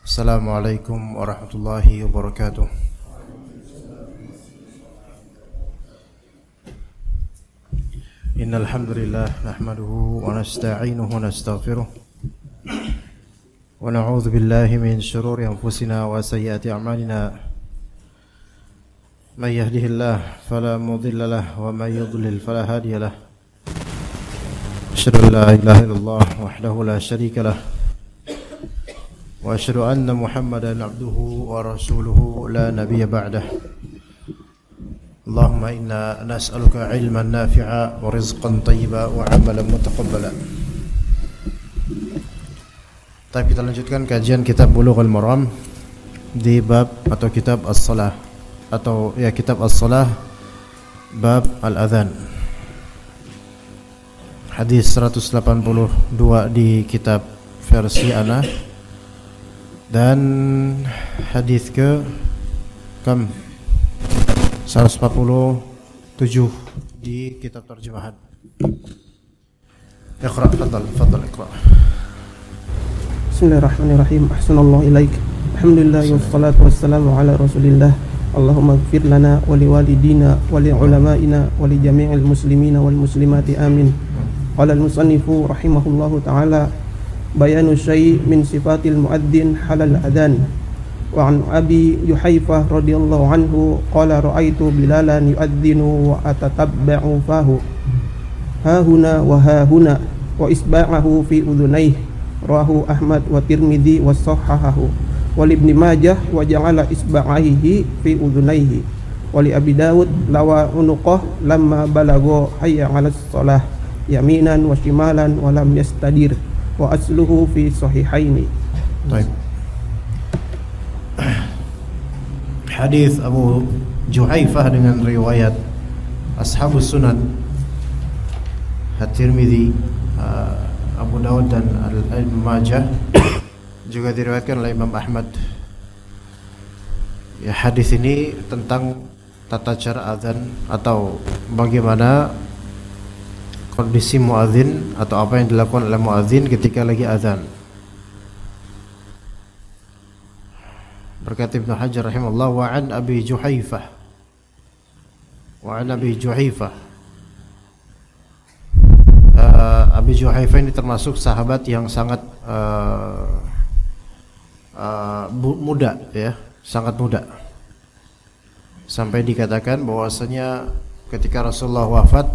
Assalamualaikum warahmatullahi wabarakatuh. Innal hamdalillah nahmaduhu wa nasta'inuhu wa nastaghfiruh wa na'udzu billahi min shururi anfusina wa sayyiati a'malina. May yahdihillahu fala mudilla lahu wa may yudlil fala hadiya lahu. Asyhadu an la ilaha illallah wahdahu la syarika lahu wa asyhadu anna Muhammadan abduhu wa rasuluhu la nabiyya ba'dah. Allahumma inna nas'aluka ilman nafi'a wa rizqan thayyiba wa 'amalan mutaqabbala. Kita lanjutkan kajian kitab Bulughul Maram di bab atau kitab as-salah atau ya kitab as-salah bab al-adhan. Hadis 182 di kitab versi ana. Dan hadis ke kam 147 di kitab terjemahan. Iqra, fadal iqra. Bismillahirrahmanirrahim. Ahsanallahu ilaik. Alhamdulillah wassalatu wassalamu ala Rasulillah. Allahumma ighfir lana wa liwalidina wa li ulama'ina wa li jami'il muslimina wal muslimati amin. Qala al-musannifu rahimahullahu ta'ala bayanu syai' min sifatil muadzin halal adhan. Wa an Abi Juhayfah radhiyallahu anhu qala ra'aitu Bilalan yu'adzinu wa atatabba'u fahu hahuna wa hahuna wa isba'ahu fi udhunayhi. Rawahu Ahmad wa Tirmidzi wa sahhahahu wa Ibnu Majah wa ja'ala isba'aihi fi udhunayhi wa li Abi Dawud lawa unuqah lamma balagha hayya 'alas shalah yaminan wa shimalan wa lam yastadir wa asluhu fi sahihaini. Baik. Hadis Abu Juhayfah dengan riwayat Ashabus Sunan At-Tirmidzi, Abu Dawud dan Ibnu Majah, juga diriwayatkan oleh Imam Ahmad. Ya, hadis ini tentang tata cara azan atau bagaimana kondisi muadzin atau apa yang dilakukan oleh muadzin ketika lagi azan. Berkata Ibnu Hajar rahimahullah wa an Abi Juhayfah. Abi Juhayfah ini termasuk sahabat yang sangat muda, ya, sangat muda. Sampai dikatakan bahwasanya ketika Rasulullah wafat,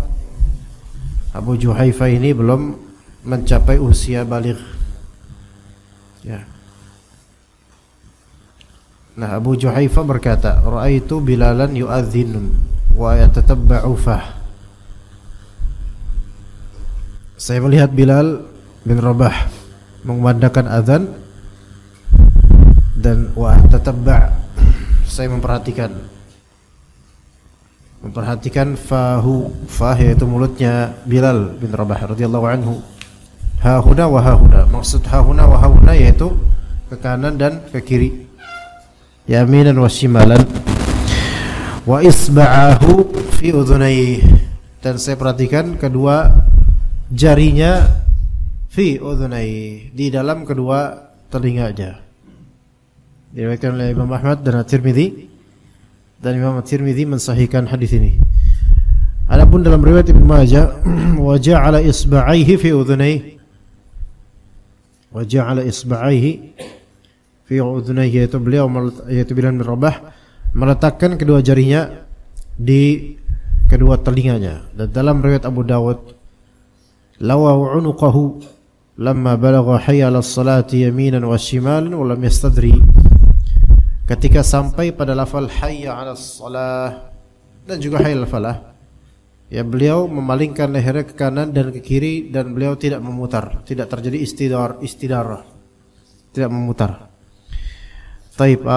Abu Juhayfah ini belum mencapai usia baligh. Ya. Nah, Abu Juhayfah berkata, "Ra'aitu Bilalan yu'adhdhinun wa yatatabba'u fah." Saya melihat Bilal bin Rabah mengumandangkan azan dan wa tatabba', saya memperhatikan fah yaitu mulutnya Bilal bin Rabah radhiyallahu anhu. Hahuna wa hahuna, maksud hahuna wa hahuna yaitu ke kanan dan ke kiri. Yaminan wa shimalan. Wa isba'ahu fi udhunayhi, dan saya perhatikan kedua jarinya fi udhunayhi, di dalam kedua telinganya. Diriwayatkan oleh Imam Ahmad dan At-Tirmidzi, dan Imam At-Tirmidzi mensahihkan hadis ini. Adapun dalam riwayat Ibnu Majah, wa ja'ala isba'aihi fi udhunayhi, wa ja'ala isba'aihi fi udhunayhi, yaitu beliau yaitu Bilal bin Rabah meletakkan kedua jarinya di kedua telinganya. Dan dalam riwayat Abu Dawud, lawa unuqahu lamma balagha hayya 'alas salati yaminan wa shimalan wa lam yastadri. Ketika sampai pada lafal hayya 'alas salah dan juga hayya 'alal falah, ya beliau memalingkan lehernya ke kanan dan ke kiri dan beliau tidak memutar, tidak terjadi istidarah, tidak memutar. Taib,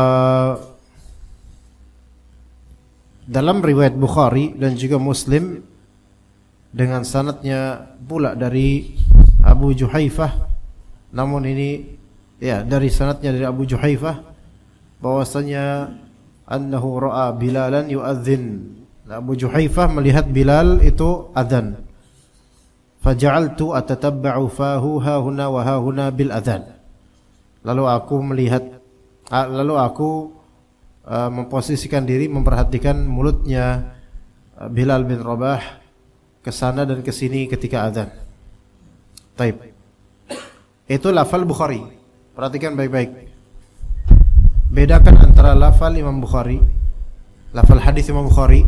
dalam riwayat Bukhari dan juga Muslim dengan sanadnya pula dari Abu Juhaifah, namun ini ya dari sanadnya dari Abu Juhaifah bahwasanya annahu ra'a Bilalan yu'adzin. Abu Juhaifah melihat Bilal itu adzan. Faja'altu atatabba'u fahu hahuna wa hahuna bil adzan. Lalu aku memposisikan diri, memperhatikan mulutnya Bilal bin Rabah ke sana dan ke sini ketika adzan. Taib. Itu lafal Bukhari. Perhatikan baik-baik. Bedakan antara lafal Imam Bukhari, lafal hadis Imam Bukhari,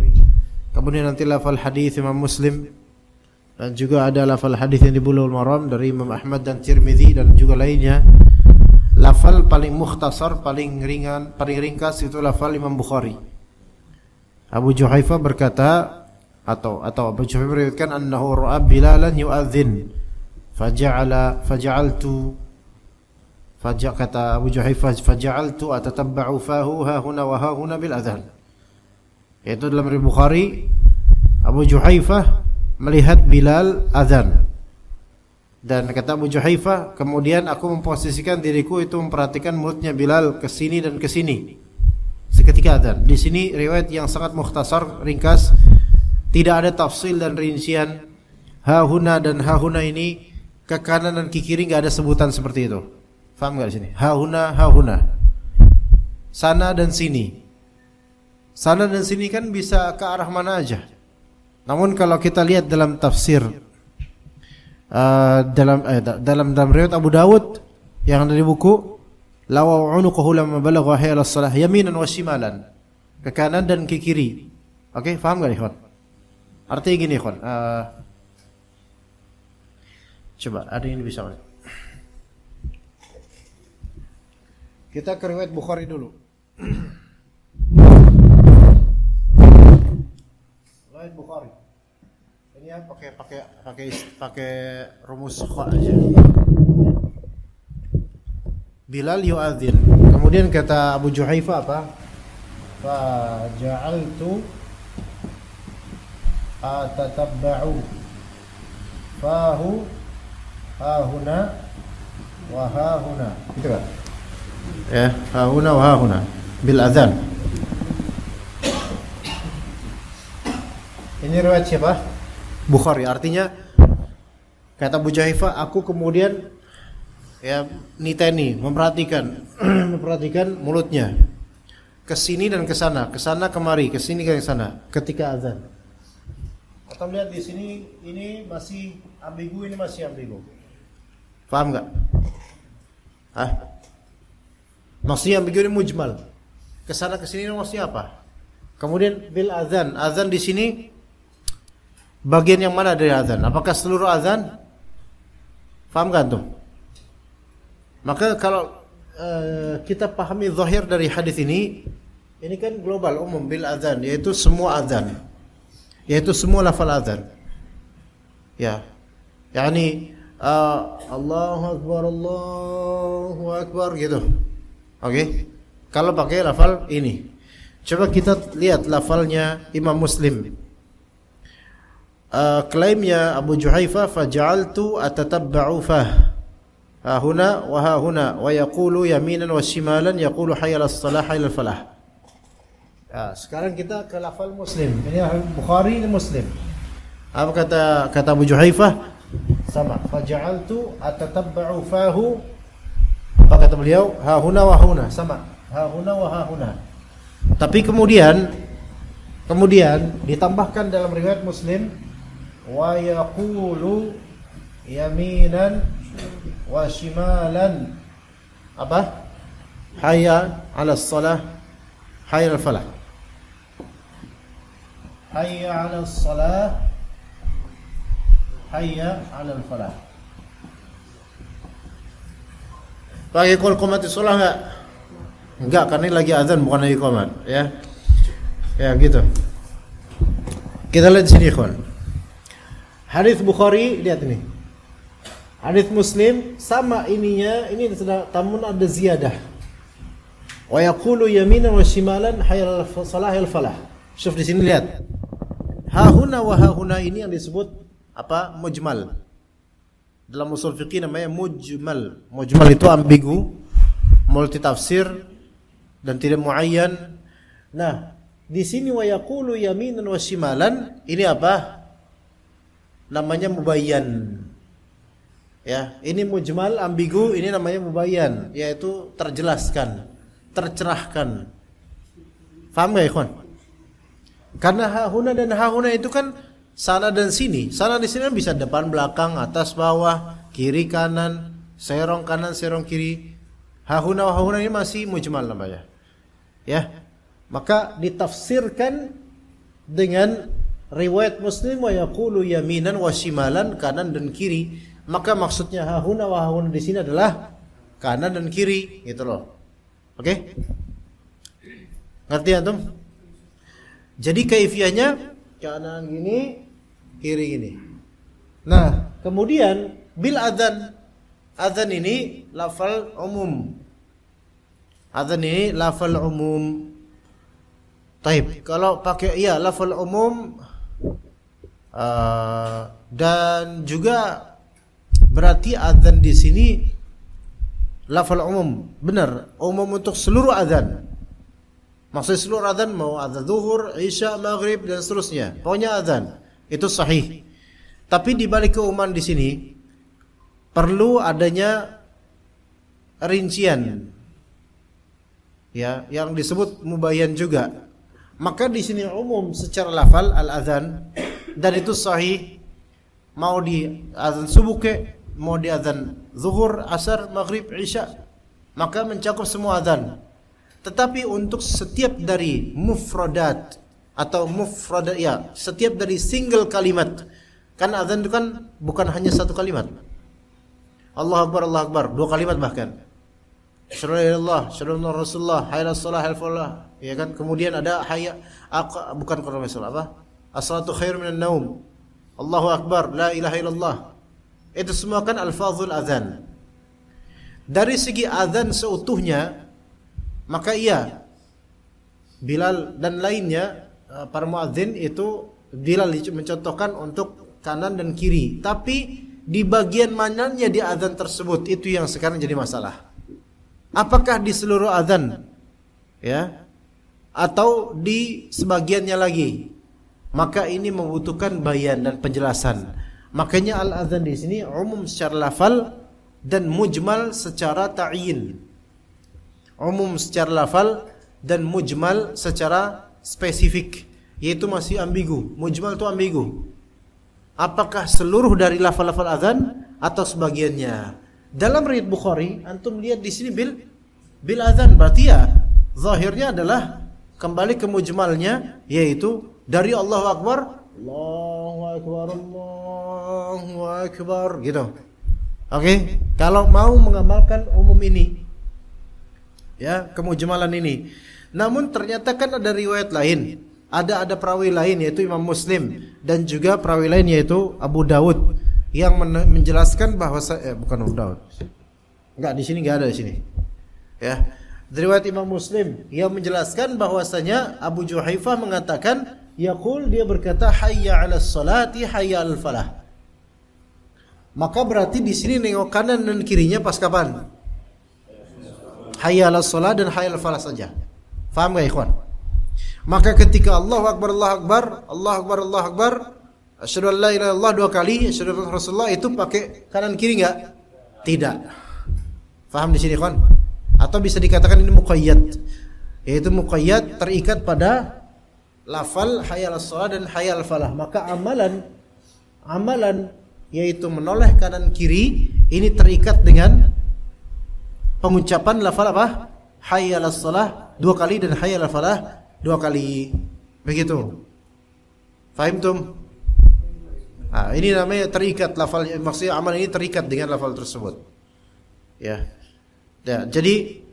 kemudian nanti lafal hadis Imam Muslim, dan juga ada lafal hadis yang di Bulughul Maram dari Imam Ahmad dan Tirmidzi dan juga lainnya. Lafal paling mukhtasar, paling ringan, paling ringkas itu lafal Imam Bukhari. Abu Juhaifah berkata atau Abu Juhaifah meriwayatkan annahu ra'a Bilalan yu'adzin kata Abu Juhaifah faja'altu atatabba'u fahu hahuna wa hahuna bil adzan. Yaitu dalam riwayat Bukhari, Abu Juhaifah melihat Bilal adzan. Dan kata Abu Juhaifah, kemudian aku memposisikan diriku itu memperhatikan mulutnya Bilal ke sini dan ke sini seketika adzan. Di sini riwayat yang sangat mukhtasar, ringkas, tidak ada tafsil dan rincian. Hahuna dan hahuna ini ke kanan dan ke kiri, enggak ada sebutan seperti itu. Faham enggak di sini? Hahuna, hahuna. Sana dan sini. Sana dan sini kan bisa ke arah mana aja. Namun kalau kita lihat dalam tafsir dalam riwayat Abu Dawud yang ada di buku lawa unuquhu lamma balagha hayya 'alas salah yaminan wa shimalan, ke kanan dan ke kiri. Oke, paham enggak ikhwan? Artinya gini ikhwan, coba ada yang bisa. Kita ke riwayat Bukhari dulu. Riwayat Bukhari. Ini ya pakai rumus kha aja. Bilal yu'adzin. Kemudian kata Abu Juhaifah apa? Fa ja'altu atatabba'u fahu hahuna wa hahuna. Gitu kan? Ya, hahuna wa hahuna bil adzan. Ini riwayat siapa? Bukhari. Artinya kata Abu Juhaifah, aku kemudian ya niteni, memperhatikan mulutnya ke sini dan ke sana kemari, ke sini ke sana ketika azan. Atau lihat di sini ini masih ambigu, ini masih ambigu. Paham enggak? Hah? Maksudnya ambigu ini mujmal. Ke sana ke sini maksudnya apa? Kemudian bil azan. Azan di sini bagian yang mana dari azan? Apakah seluruh azan? Paham kan tuh? Maka kalau kita pahami zahir dari hadis ini kan global, umum, bil azan, yaitu semua azan, yaitu semua lafal azan. Ya, yakni Allahu Akbar gitu. Oke? Kalau pakai lafal ini. Coba kita lihat lafalnya Imam Muslim. Klaimnya Abu Juhaifah, faja'altu atatabba'u fah hahuna wa hahuna wa yaqulu yaminan wa shimalan yaqulu hayya 'alas salah hayya 'alal falah. Ya, sekarang kita ke lafal Muslim. Ini Bukhari dan Muslim. Apa kata Abu Juhaifah? Sama. Faja'altu atatabba'u fahu. Apa kata beliau? Hahuna wa hahuna. Sama. Hahuna wa hahuna. Tapi kemudian ditambahkan dalam riwayat Muslim wa yaqulu yaminan wa shimalan apa? Hayya 'alas salah hayya 'alal falah. Hayya 'alas salah hayya 'alal falah. Pakai qomat sholat enggak? Enggak, karena ini lagi azan bukan lagi qomat, ya. Ya gitu. Kita lihat sini, ikhwan. Hadis Bukhari, lihat ini. Hadis Muslim sama ininya, ini sudah tamun ada ziyadah. Wa yaqulu yaminan wa shimalan hayal salahil falah. Syuf di sini lihat. Hahuna wa hahuna ini yang disebut apa? Mujmal. Dalam usul fikih namanya mujmal. Mujmal itu ambigu, multi tafsir dan tidak muayyan. Nah, di sini wa yaqulu yaminan wa shimalan ini apa? Namanya mubayyan. Ya, ini mujmal ambigu, ini namanya mubayyan, yaitu terjelaskan, tercerahkan. Paham enggak, ikhwan? Karena hahuna dan hahuna itu kan sana dan sini. Sana di sini bisa depan, belakang, atas, bawah, kiri, kanan, serong kanan, serong kiri. Hahuna wa hahuna ini masih mujmal namanya. Ya. Maka ditafsirkan dengan riwayat Muslim wa yaqulu yaminan wa shimalan, kanan dan kiri. Maka maksudnya hahuna wa hahuna di sini adalah kanan dan kiri, gitu loh. Oke? Ngerti antum? Jadi kaifiahnya kanan gini, kiri gini. Nah, kemudian bil adzan. Adzan ini lafal umum. Adzan ini lafal umum. Taib, kalau pakai ya lafal umum dan juga berarti adzan di sini lafal umum, benar, umum untuk seluruh adzan. Maksud seluruh adzan mau adzan zuhur, isya, maghrib dan seterusnya. Pokoknya adzan itu sahih. Tapi di balik keumuman di sini perlu adanya rincian. Ya, yang disebut mubayyan juga. Maka di sini umum secara lafal al-adzan dan itu sahih. Mau di adzan subuh ke, mau di adzan zuhur, asar, maghrib, isya, maka mencakup semua adzan. Tetapi untuk setiap dari mufradat atau mufradat, ya, setiap dari single kalimat. Kan adzan itu kan bukan hanya satu kalimat. Allahu Akbar, dua kalimat bahkan. Asyhadu an la ilaha illallah, asyhadu anna rasulullah, hayya 'alas shalah, hayya 'alal falah. Ya kan? Kemudian ada bukan kalau masalah apa? As-salatu khairum minan naum. Allahu Akbar, la ilaha illallah. Itu semua kan alfazul adzan. Dari segi adzan seutuhnya, maka iya Bilal dan lainnya para muadzin itu Bilal mencontohkan untuk kanan dan kiri. Tapi di bagian mananya di adzan tersebut itu yang sekarang jadi masalah. Apakah di seluruh adzan, ya, atau di sebagiannya lagi? Maka ini membutuhkan bayan dan penjelasan. Makanya al-adzan di sini umum secara lafal dan mujmal secara ta'yin. Umum secara lafal dan mujmal secara spesifik, yaitu masih ambigu. Mujmal itu ambigu. Apakah seluruh dari lafal-lafal adzan atau sebagiannya? Dalam riwayat Bukhari, antum lihat di sini bil adzan, berarti ya zahirnya adalah kembali ke mujmalnya, yaitu dari Allahu Akbar, Allahu Akbar, Allahu Akbar, gitu. Oke, kalau mau mengamalkan umum ini, ya, kemujmalan ini. Namun ternyata kan ada riwayat lain, ada perawi lain yaitu Imam Muslim dan juga perawi lain yaitu Abu Dawud yang menjelaskan bahwa bukan Abu Dawud. Enggak, di sini enggak ada di sini. Ya. Riwayat Imam Muslim yang menjelaskan bahwasanya Abu Juhaifah mengatakan yaqul, dia berkata hayya 'alas salati hayya 'alal falah. Maka berarti di sini nengok kanan dan kirinya pas kapan? Hayya 'alas salat dan hayya 'alal falah saja. Faham enggak, ikhwan? Maka ketika Allahu Akbar, Allahu Akbar, Allahu Akbar, Allahu Akbar, asyhadu an la ilaha illallah dua kali, asyhadu anna Rasulullah, itu pakai kanan kiri enggak? Tidak. Faham di sini, ikhwan? Atau bisa dikatakan ini muqayyad, yaitu muqayyad terikat pada lafal hayya 'alas shalah dan hayya 'alal falah. Maka amalan yaitu menoleh kanan kiri ini terikat dengan pengucapan lafal apa? Hayya 'alas shalah dua kali dan hayya 'alal falah dua kali. Begitu. Fahim tum? Nah, ini namanya terikat lafal, maksudnya amal ini terikat dengan lafal tersebut. Ya. Ya, jadi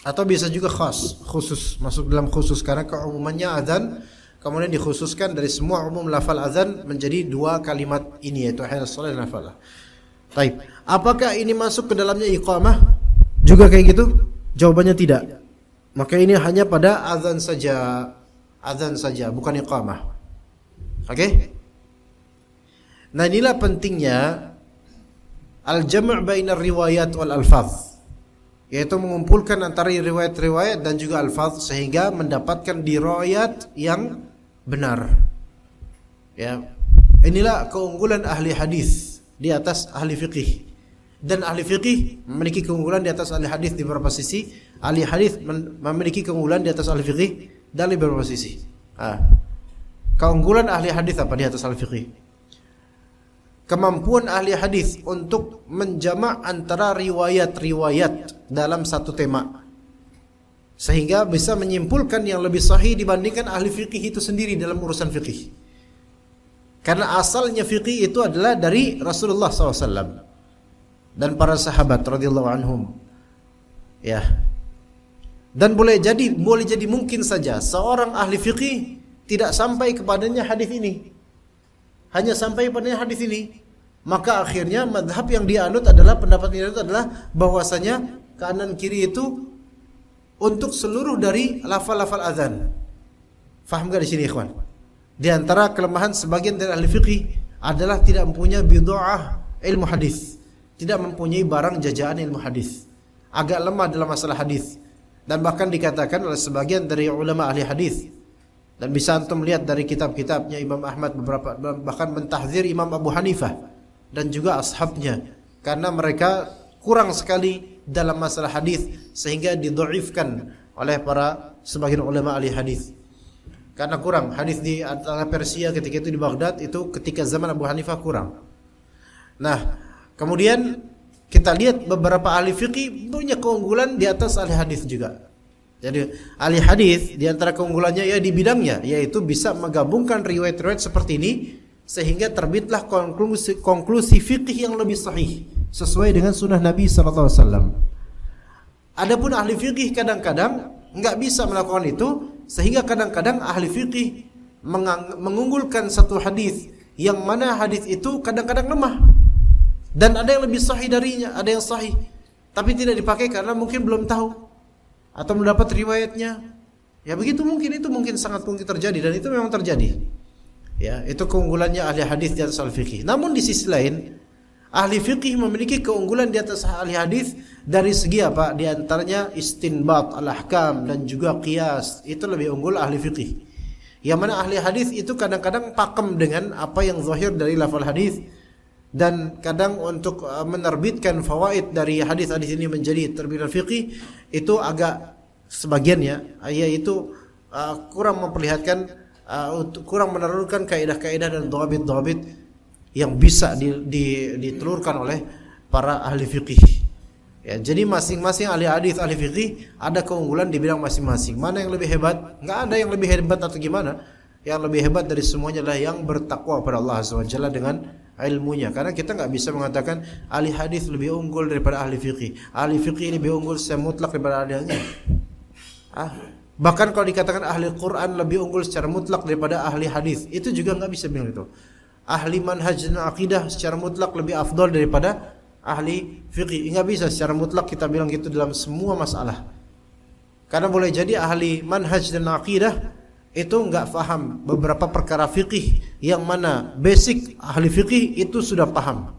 atau bisa juga khusus, masuk dalam khusus karena keumumannya azan kemudian dikhususkan dari semua umum lafal azan menjadi 2 kalimat ini, yaitu hayya 'alas shalah dan al-falah. Baik, apakah ini masuk ke dalamnya iqamah? Juga kayak gitu? Jawabannya tidak. Maka ini hanya pada azan saja, bukan iqamah. Oke? Nah, inilah pentingnya al-jam' bainar riwayat wal alfaz, yaitu mengumpulkan antara riwayat-riwayat dan juga alfaz sehingga mendapatkan riwayat yang benar. Ya. Inilah keunggulan ahli hadis di atas ahli fikih. Dan ahli fikih memiliki keunggulan di atas ahli hadis di beberapa sisi. Ahli hadis memiliki keunggulan di atas ahli fikih dari beberapa sisi. Keunggulan ahli hadis apa di atas ahli fikih? Kemampuan ahli hadis untuk menjamak antara riwayat-riwayat dalam satu tema, sehingga bisa menyimpulkan yang lebih sahih dibandingkan ahli fikih itu sendiri dalam urusan fikih. Karena asalnya fikih itu adalah dari Rasulullah SAW dan para sahabat radhiyallahu anhum. Ya. Dan boleh jadi mungkin saja seorang ahli fikih tidak sampai kepadanya hadis ini. Hanya sampai padanya hadis ini. Maka akhirnya madhab yang dianut adalah, pendapat yang dianut adalah bahwasanya kanan kiri itu untuk seluruh dari lafal-lafal azan. Faham gak di sini ikhwan? Di antara kelemahan sebagian dari ahli fikih adalah tidak mempunyai bid'ah ilmu hadis, tidak mempunyai barang jajaan ilmu hadis, agak lemah dalam masalah hadis. Dan bahkan dikatakan oleh sebagian dari ulama ahli hadis, dan bisa antum lihat dari kitab-kitabnya Imam Ahmad beberapa, bahkan mentahzir Imam Abu Hanifah dan juga ashabnya, karena mereka kurang sekali dalam masalah hadis sehingga didhaifkan oleh para sebagian ulama ahli hadis. Karena kurang hadis di antara Persia ketika itu di Baghdad itu ketika zaman Abu Hanifah kurang. Nah, kemudian kita lihat beberapa ahli fikih punya keunggulan di atas ahli hadis juga. Jadi ahli hadis di antara keunggulannya ya di bidangnya, yaitu bisa menggabungkan riwayat-riwayat seperti ini sehingga terbitlah konklusi fikih yang lebih sahih sesuai dengan sunnah Nabi sallallahu alaihi wasallam. Adapun ahli fikih kadang-kadang enggak bisa melakukan itu, sehingga kadang-kadang ahli fikih mengunggulkan satu hadis yang mana hadis itu kadang-kadang lemah dan ada yang lebih sahih darinya, ada yang sahih tapi tidak dipakai karena mungkin belum tahu atau mendapat riwayatnya. Ya begitu, itu mungkin sangat mungkin terjadi dan itu memang terjadi. Ya, itu keunggulannya ahli hadis di atas ahli fikih. Namun di sisi lain, ahli fikih memiliki keunggulan di atas ahli hadis dari segi apa? Di antaranya istinbat al-ahkam dan juga qiyas. Itu lebih unggul ahli fikih. Yang mana ahli hadis itu kadang-kadang pakem dengan apa yang zahir dari lafal hadis, dan kadang untuk menerbitkan fawaid dari hadis-hadis ini menjadi terbitan fikih itu agak sebagiannya yaitu kurang memperlihatkan, kurang menurunkan kaidah-kaidah dan dhabit-dhabit yang bisa ditelurkan oleh para ahli fikih. Ya, jadi masing-masing ahli hadis, ahli fikih ada keunggulan di bidang masing-masing. Mana yang lebih hebat? Enggak ada yang lebih hebat atau gimana. Yang lebih hebat dari semuanya adalah yang bertakwa pada Allah Azza wa Jalla dengan ilmunya. Karena kita enggak bisa mengatakan ahli hadis lebih unggul daripada ahli fikih. Ahli fikih lebih unggul secara mutlak daripada ahli hadis. Bahkan kalau dikatakan ahli Quran lebih unggul secara mutlak daripada ahli hadis, itu juga enggak bisa bilang itu. Ahli manhaj dan akidah secara mutlak lebih afdal daripada ahli fikih. Enggak bisa secara mutlak kita bilang gitu dalam semua masalah. Karena boleh jadi ahli manhaj dan akidah itu enggak faham beberapa perkara fikih yang mana basic ahli fikih itu sudah paham.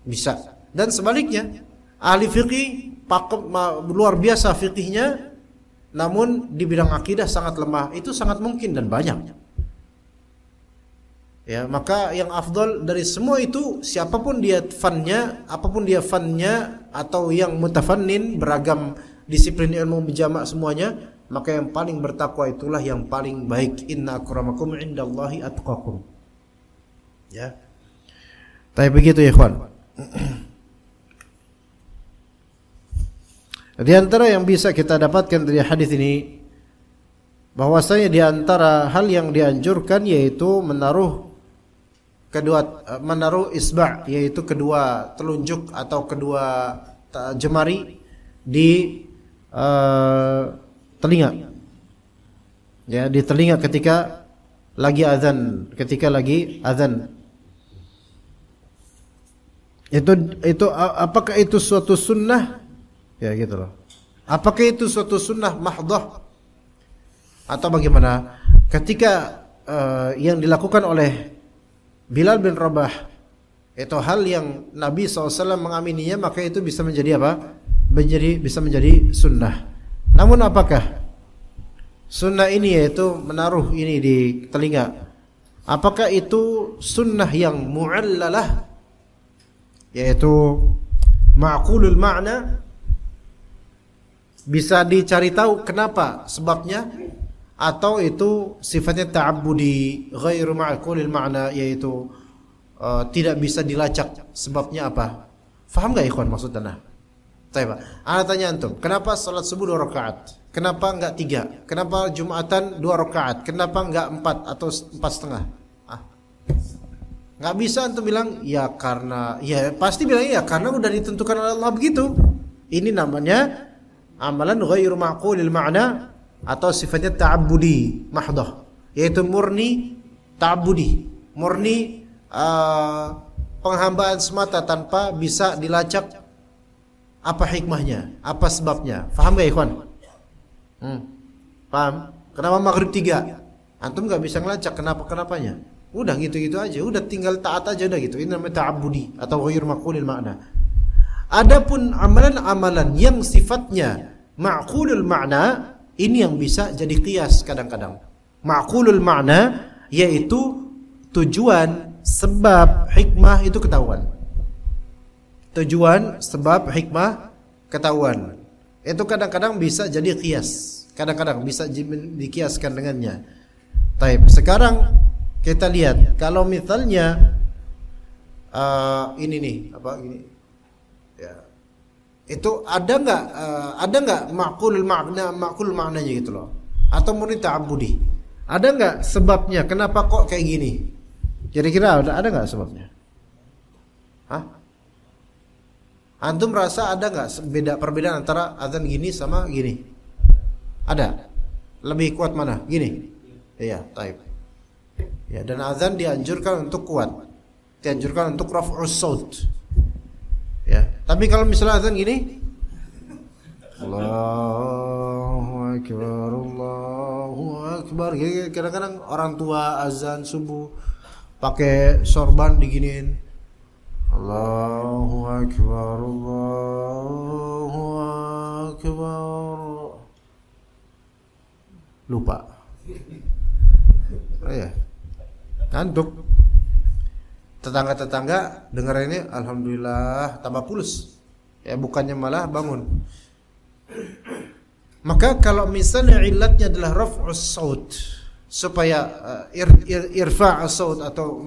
Bisa. Dan sebaliknya, ahli fikih luar biasa fikihnya, namun di bidang akidah sangat lemah. Itu sangat mungkin dan banyak. Ya, maka yang afdal dari semua itu siapapun dia fannya, apapun dia fannya, atau yang mutafannin, beragam disiplin ilmu menjamak semuanya, maka yang paling bertakwa itulah yang paling baik. Inna akramakum indallahi atqakum. Ya. Tapi begitu ya ikhwan. Di antara yang bisa kita dapatkan dari hadis ini, bahwasanya di antara hal yang dianjurkan yaitu menaruh menaruh isba', yaitu kedua telunjuk atau kedua jemari di telinga. Ya, di telinga ketika lagi azan, Itu apakah itu suatu sunnah? Ya gitu loh. Apakah itu suatu sunnah mahdhah atau bagaimana? Ketika yang dilakukan oleh Bilal bin Rabah itu hal yang Nabi SAW mengamininya, maka itu bisa menjadi apa? Bisa menjadi sunnah. Namun apakah sunnah ini, yaitu menaruh ini di telinga, apakah itu sunnah yang mu'allalah, yaitu ma'qulul ma'na, bisa dicari tahu kenapa sebabnya, atau itu sifatnya ta'abbudi ghairu ma'qulil ma'na, yaitu tidak bisa dilacak sebabnya apa? Faham gak ikhwan maksud ana? Baik, ana tanya antum, kenapa salat subuh 2 rakaat? Kenapa enggak 3? Kenapa Jumatan 2 rakaat? Kenapa enggak 4 atau 4,5? Nggak bisa antum bilang ya karena, ya pasti bilang ya karena udah ditentukan oleh Allah begitu. Ini namanya amalan ghairu ma'qulil ma'na atau sifatnya ta'abbudi mahdhah, yaitu murni ta'abbudi, murni penghambaan semata tanpa bisa dilacak apa hikmahnya, apa sebabnya. Paham gak ikhwan? Paham? Kenapa maghrib 3? Antum nggak bisa ngelacak kenapanya. Udah gitu-gitu aja, udah tinggal taat aja udah gitu. Ini namanya ta'abbudi atau ghairu ma'qulil ma'na. Adapun amalan-amalan yang sifatnya ma'qulul ma'na, ini yang bisa jadi qiyas kadang-kadang. Ma'qulul ma'na yaitu tujuan, sebab, hikmah itu ketahuan. Tujuan, sebab, hikmah ketahuan. Itu kadang-kadang bisa jadi qiyas. Kadang-kadang bisa dikiaskan dengannya. Taib. Sekarang kita lihat, kalau misalnya ini nih, apa ini? Ya. Itu ada nggak ma'qul maknanya gitu loh? Atau murni ta'abbudi? Ada nggak sebabnya? Kenapa kok kayak gini? Kira-kira ada nggak sebabnya? Hah? Antum rasa ada nggak perbedaan antara azan gini sama gini? Ada? Lebih kuat mana? Gini? Iya, taib. Ya, dan azan dianjurkan untuk kuat, dianjurkan untuk raf'us saut. Ya, tapi kalau misalnya azan gini, Allahu akbar, Allahu akbar. Kadang-kadang orang tua azan subuh pakai sorban diginiin, Allahu akbar, Allahu akbar. Lupa. Oh ya. Ngantuk. Tetangga-tetangga dengar ini, alhamdulillah tambah pules. Ya, bukannya malah bangun. Maka kalau misalnya illatnya adalah raf'us saut, supaya irfa' saut atau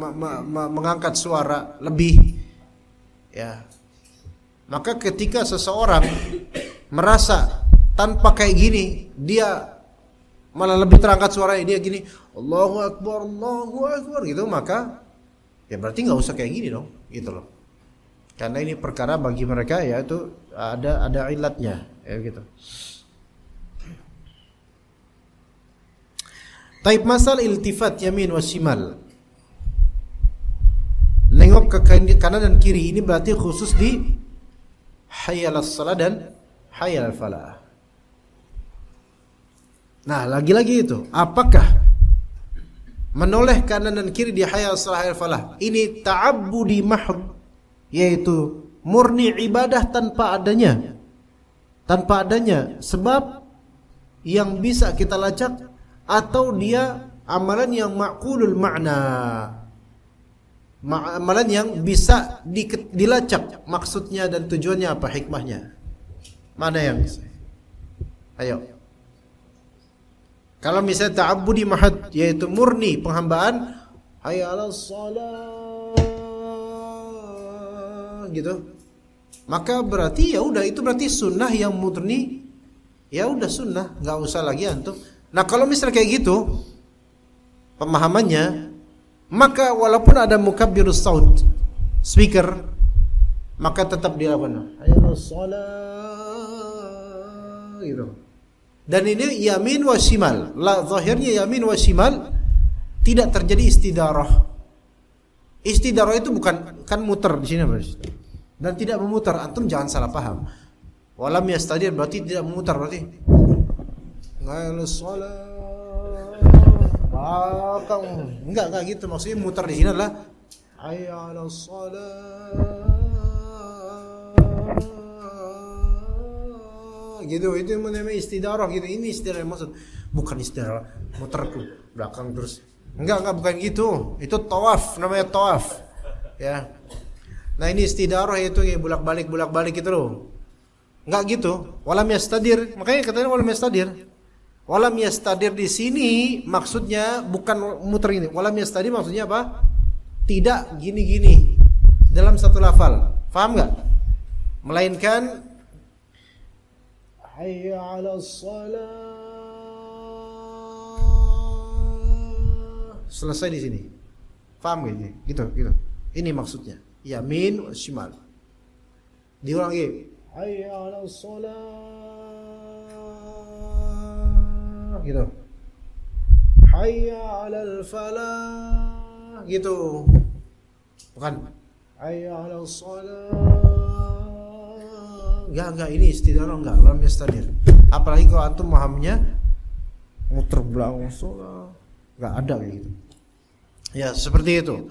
mengangkat suara lebih, ya. Maka ketika seseorang merasa tanpa kayak gini dia malah lebih terangkat suaranya, dia gini, Allahu akbar, Allahu akbar gitu, maka ya berarti nggak usah kayak gini dong, gitu loh. Karena ini perkara bagi mereka ya itu ada ilatnya, ya gitu. Taib masal iltifat yamin wa shimal. Nengok ke kanan dan kiri, ini berarti khusus di hayal as-salah dan hayal al-falah. Nah, lagi-lagi itu, apakah menoleh kanan dan kiri di hayal as-salah hayal al-falah ini ta'abbudi mahd, yaitu murni ibadah tanpa adanya sebab yang bisa kita lacak, atau dia amalan yang ma'qulul ma'na, amalan yang bisa dilacak maksudnya dan tujuannya apa, hikmahnya. Mana yang ayo. Kalau misalnya ta'abbudi mahad, yaitu murni penghambaan, hayya 'alas shalah gitu, maka berarti ya udah, itu berarti sunnah yang murni, ya udah sunnah, nggak usah lagi antum. Nah kalau misalnya kayak gitu pemahamannya, maka walaupun ada mukabbirus saut, speaker, maka tetap dilakukan. Ayo shalah gitu. Dan ini yamin wa shimal. Zahirnya yamin wa shimal, tidak terjadi istidarah. Istidarah itu bukan kan muter di sini dan tidak memutar. Antum jangan salah paham. Walam yastadir berarti tidak memutar berarti. Ayo shalah. Enggak gitu, maksudnya mutar di sini adalah hayya 'alas shalah gitu. Itu namanya istidarah gitu. Ini istidarah maksud, bukan istidarah muter ke belakang terus. Enggak bukan gitu. Itu tawaf, namanya tawaf. Ya. Nah, ini istidarah itu ya bolak-balik gitu loh. Enggak gitu. Walam yastadir, makanya katanya walam yastadir. Walam yastadir di sini maksudnya bukan muter ini. Walam yastadir maksudnya apa? Tidak gini-gini dalam satu lafal. Paham enggak? Melainkan hayya 'alas shalah. Selesai di sini. Paham enggak? Gitu. Ini maksudnya. Yamin wa shimal. Diulang lagi. Hayya 'alas shalah. Gitu. Hayya 'alal falah gitu. Bukan hayya 'alas shalah. Enggak ini istidarah enggak, lam yastadir. Apalagi kalau antum memahaminya muter belakang shalah. Enggak ada kayak gitu. Ya, seperti itu.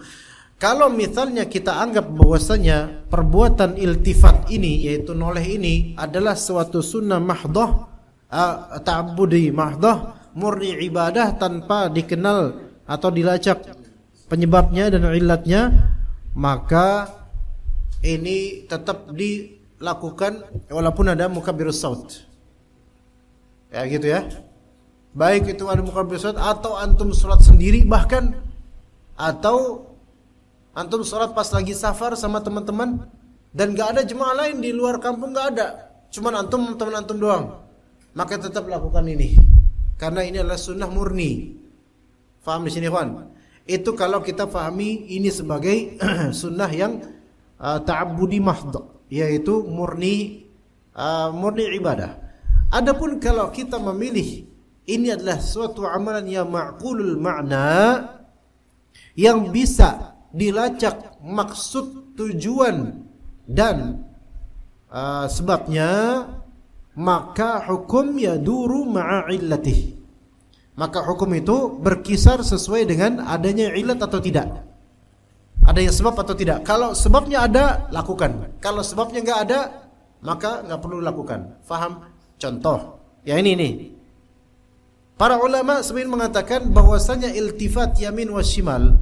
Kalau misalnya kita anggap bahwasanya perbuatan iltifat ini yaitu noleh ini adalah suatu sunnah mahdhah, ta'abbudi mahdah, murni ibadah tanpa dikenal atau dilacak penyebabnya dan illatnya, maka ini tetap dilakukan walaupun ada mukabbirus saut. Ya gitu ya. Baik itu ada mukabbirus saut atau antum salat sendiri bahkan, atau antum salat pas lagi safar sama teman-teman dan gak ada jemaah lain di luar kampung, gak ada, cuman antum teman antum doang, maka tetap lakukan ini karena ini adalah sunnah murni. Faham di sini, kawan? Itu kalau kita pahami ini sebagai sunnah yang ta'abbudi mahdh, yaitu murni ibadah. Adapun kalau kita memilih ini adalah suatu amalan yang ma'qulul ma'na, yang bisa dilacak maksud, tujuan dan sebabnya, maka hukum yaduru ma'a illatih. Maka hukum itu berkisar sesuai dengan adanya illat atau tidak, adanya sebab atau tidak. Kalau sebabnya ada, lakukan. Kalau sebabnya enggak ada, maka enggak perlu lakukan. Faham? Contoh ya ini. Para ulama sebenarnya mengatakan bahwasanya iltifat yamin wa shimal,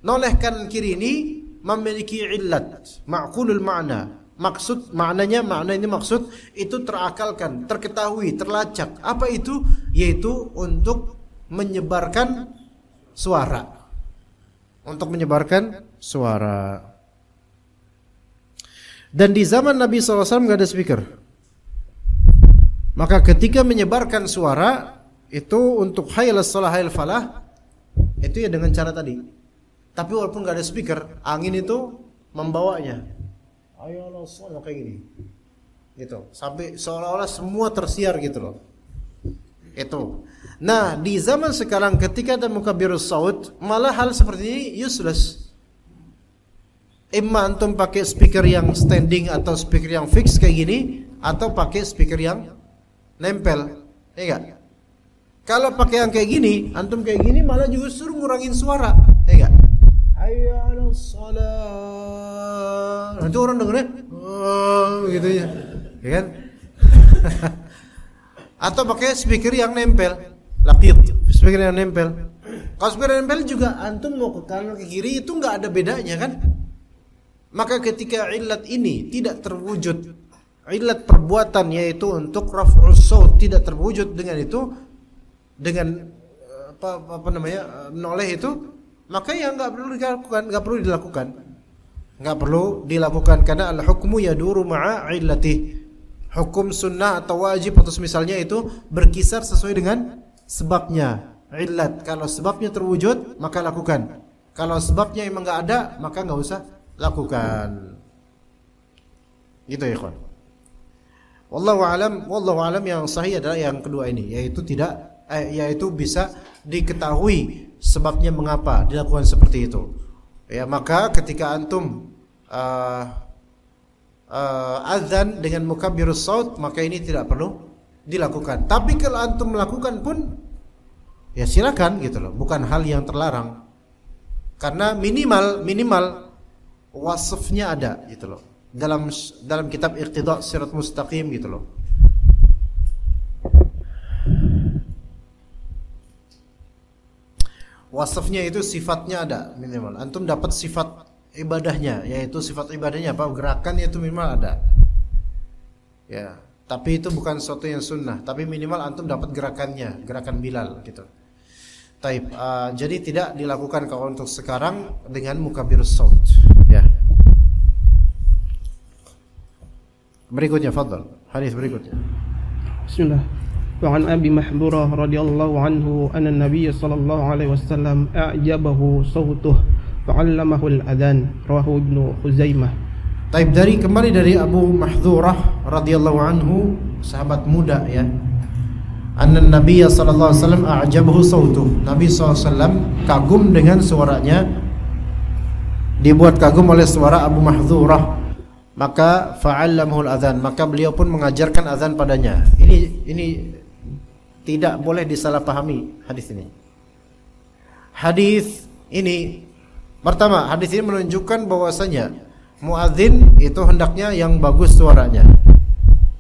noleh kanan kiri ini memiliki illat ma'qulul ma'na. Maksud maknanya, makna ini maksud itu terakalkan, terketahui, terlacak. Apa itu? Yaitu untuk menyebarkan suara. Untuk menyebarkan suara. Dan di zaman Nabi SAW nggak ada speaker. Maka ketika menyebarkan suara itu untuk hayal shalah hayal falah, itu ya dengan cara tadi. Tapi walaupun nggak ada speaker, angin itu membawanya. Ayo Allah shalah kayak gini. Gitu. Sampai seolah-olah semua tersiar gitu loh. Itu. Nah, di zaman sekarang ketika ada mukabbirus saut, malah hal seperti ini useless. Imma antum pakai speaker yang standing atau speaker yang fix kayak gini, atau pakai speaker yang nempel. Ya enggak? Kalau pakai yang kayak gini, antum kayak gini malah justru ngurangin suara. Ya enggak? Hayya 'alas shalah. Nanti orang dengernya gitu ya. Ya kan? Atau pakai speaker yang nempel, laqit, speaker yang nempel. Kalau speaker yang nempel juga antum mau ke kanan ke kiri itu enggak ada bedanya kan? Maka ketika illat ini tidak terwujud, illat perbuatan yaitu untuk raf'us saut tidak terwujud dengan itu, dengan apa namanya noleh itu, maka ya enggak perlu dilakukan karena al hukmu yaduru ma'a illati. Hukum sunnah atau wajib atau misalnya itu berkisar sesuai dengan sebabnya, illat. Kalau sebabnya terwujud maka lakukan. Kalau sebabnya emang nggak ada, maka nggak usah lakukan. Gitu ya, kawan. Wallahu alam yang sahih adalah yang kedua ini, yaitu bisa diketahui sebabnya mengapa dilakukan seperti itu. Ya, maka ketika antum azan dengan mukabbirus saut, maka ini tidak perlu dilakukan. Tapi kalau antum melakukan pun ya silakan gitu loh, bukan hal yang terlarang. Karena minimal wasfnya ada gitu loh. Dalam kitab Iqtida' Sirat Mustaqim gitu loh. Wasfnya itu sifatnya ada minimal. Antum dapat sifat ibadahnya, yaitu sifat ibadahnya apa? Gerakannya itu minimal ada. Ya, tapi itu bukan sesuatu yang sunnah, tapi minimal antum dapat gerakannya, gerakan Bilal gitu. Taib, jadi tidak dilakukan kalau untuk sekarang dengan mukabbirus saut. Ya. Berikutnya, fadhal. Hadis berikutnya. Bismillah. Wa an Abi Mahdurah radhiyallahu anhu anna an-nabiy sallallahu alaihi wasallam a'jabahu sautuhu fa'allamahu al-adhan. Rawahu Ibnu Khuzaimah. Taib, kembali dari Abu Mahdurah radhiyallahu anhu, sahabat muda ya. Anna Nabiy sallallahu alaihi wasallam a'jabahu sautuh. Nabi sallallahu alaihi wasallam kagum dengan suaranya, dibuat kagum oleh suara Abu Mahdhurah. Maka fa'allamahu al-adzan, maka beliau pun mengajarkan azan padanya. Ini tidak boleh disalahpahami hadis ini. Hadis ini pertama, hadis ini menunjukkan bahwasanya muadzin itu hendaknya yang bagus suaranya.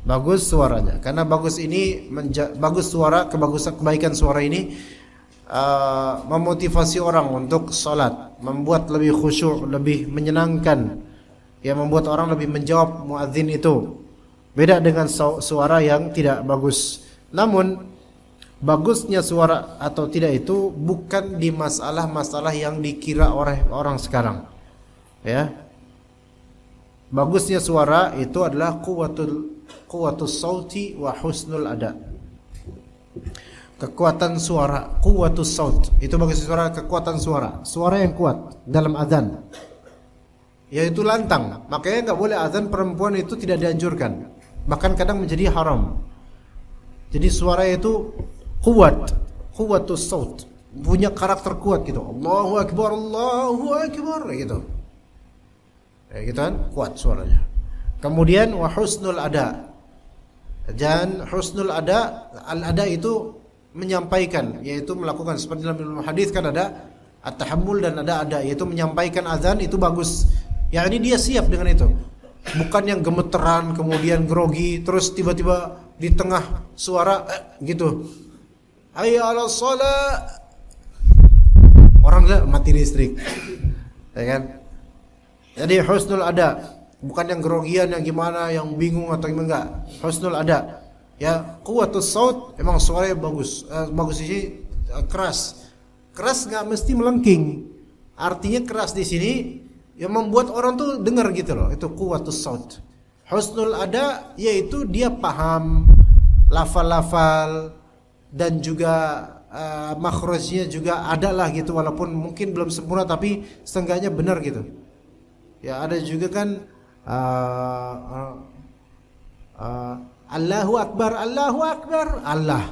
Bagus suaranya, karena bagus ini bagus suara, kebaikan suara ini memotivasi orang untuk salat, membuat lebih khusyuk, lebih menyenangkan, ya, membuat orang lebih menjawab muadzin itu. Beda dengan suara yang tidak bagus. Namun bagusnya suara atau tidak itu bukan di masalah-masalah yang dikira oleh orang sekarang. Ya. Bagusnya suara itu adalah quwwatus sauti wa husnul ada. Kekuatan suara, quwwatus saut. Itu bagusnya suara, kekuatan suara. Suara yang kuat dalam azan, yaitu lantang. Makanya enggak boleh azan perempuan itu tidak dianjurkan. Bahkan kadang menjadi haram. Jadi suara itu quwwatus saut, punya karakter kuat gitu. Allahu akbar gitu. Ya gitu kan, kuat suaranya. Kemudian wa husnul ada. Dan husnul ada, al-ada itu menyampaikan, yaitu melakukan seperti dalam hadis kan ada at-tahammul dan ada, yaitu menyampaikan azan itu bagus. Ya, ini dia siap dengan itu. Bukan yang gemeteran kemudian grogi terus tiba-tiba di tengah suara gitu. Hayya 'alas shalah. Orang enggak mati listrik. Ya kan? Jadi husnul ada, bukan yang grogian, yang gimana, yang bingung atau gimana, enggak. Husnul ada. Ya, quwwatus saut, emang suaranya bagus. Bagus sih keras. Keras enggak mesti melengking. Artinya keras di sini yang membuat orang tuh dengar gitu loh. Itu quwwatus saut. Husnul ada yaitu dia paham lafal-lafal dan juga makhrajnya juga ada lah gitu, walaupun mungkin belum sempurna tapi setengahnya benar gitu. Ya, ada juga kan Allahu Akbar, Allah.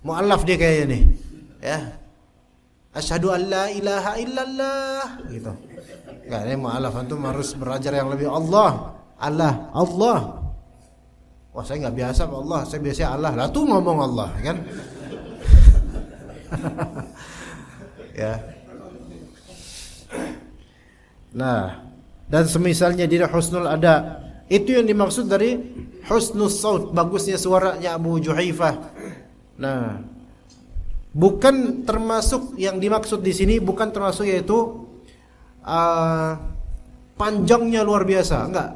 Mu'allaf dia kayaknya nih. Ya. Asyhadu an la ilaha illallah gitu. Enggak, ini mu'allaf, antum harus belajar yang lebih Allah. Wah, saya enggak biasa Pak Allah, saya biasa Allah. Lah tuh ngomong Allah, kan? Ya. Nah, dan semisalnya dia husnul ada, itu yang dimaksud dari husnus saut, bagusnya suaranya Abu Juhaifah. Nah, bukan termasuk yang dimaksud di sini, bukan termasuk yaitu panjangnya luar biasa, enggak.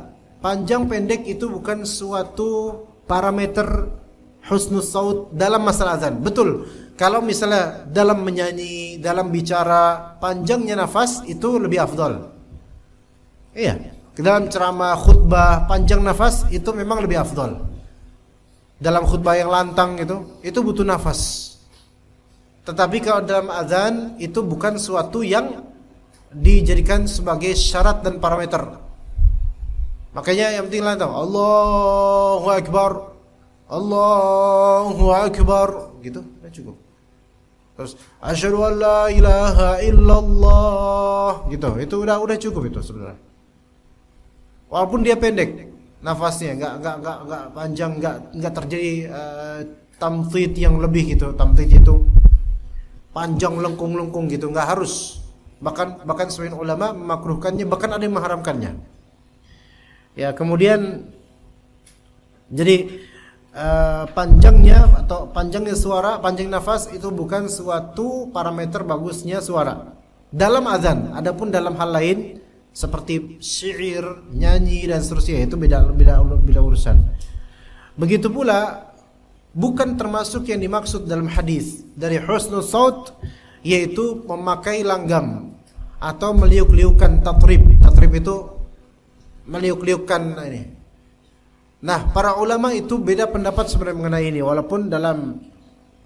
Panjang pendek itu bukan suatu parameter husnus saut dalam masalah azan. Betul. Kalau misalnya dalam menyanyi, dalam bicara, panjangnya nafas itu lebih afdal. Iya, dalam ceramah, khutbah, panjang nafas itu memang lebih afdal. Dalam khutbah yang lantang itu butuh nafas. Tetapi kalau dalam azan itu bukan suatu yang dijadikan sebagai syarat dan parameter. Makanya yang penting lah tahu Allahu Akbar, Allahu Akbar, gitu, cukup. Terus asyhadu an la ilaha illallah, gitu. Itu udah cukup itu sebenarnya. Walaupun dia pendek nafasnya, enggak panjang, enggak terjadi tamthid yang lebih gitu. Tamthid itu panjang lengkung-lengkung gitu, enggak harus. Bahkan sebagian ulama memakruhkannya, bahkan ada yang mengharamkannya. Ya, kemudian jadi panjangnya suara, panjang nafas itu bukan suatu parameter bagusnya suara dalam azan. Adapun dalam hal lain seperti syair, nyanyi dan seterusnya itu beda urusan. Begitu pula bukan termasuk yang dimaksud dalam hadis dari husnul saut, yaitu memakai langgam atau meliuk-liukan tatrib. Tatrib itu meliuk-liukan ini. Nah, para ulama itu beda pendapat sebenarnya mengenai ini, walaupun dalam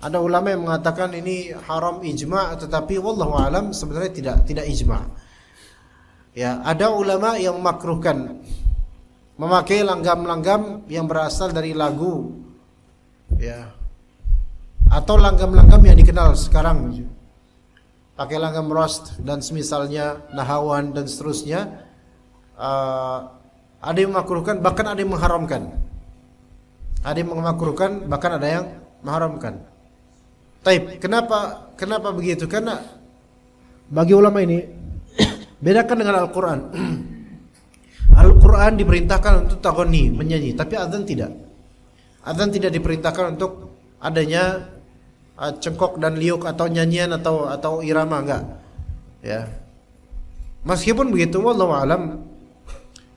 ada ulama yang mengatakan ini haram ijma', tetapi wallahu alam sebenarnya tidak ijma'. Ya, ada ulama yang memakruhkan memakai langgam-langgam yang berasal dari lagu, ya, atau langgam-langgam yang dikenal sekarang, pakai langgam rost dan semisalnya, nahawan dan seterusnya. Ada yang memakruhkan, bahkan ada yang mengharamkan. Ada yang memakruhkan, bahkan ada yang mengharamkan. Taib, kenapa begitu? Karena bagi ulama ini bedakan dengan Al-Quran. Al-Quran diperintahkan untuk taghani, menyanyi, tapi azan tidak. Azan tidak diperintahkan untuk adanya cengkok dan liuk atau nyanyian atau irama, enggak. Ya. Meskipun begitu, wallahu alam,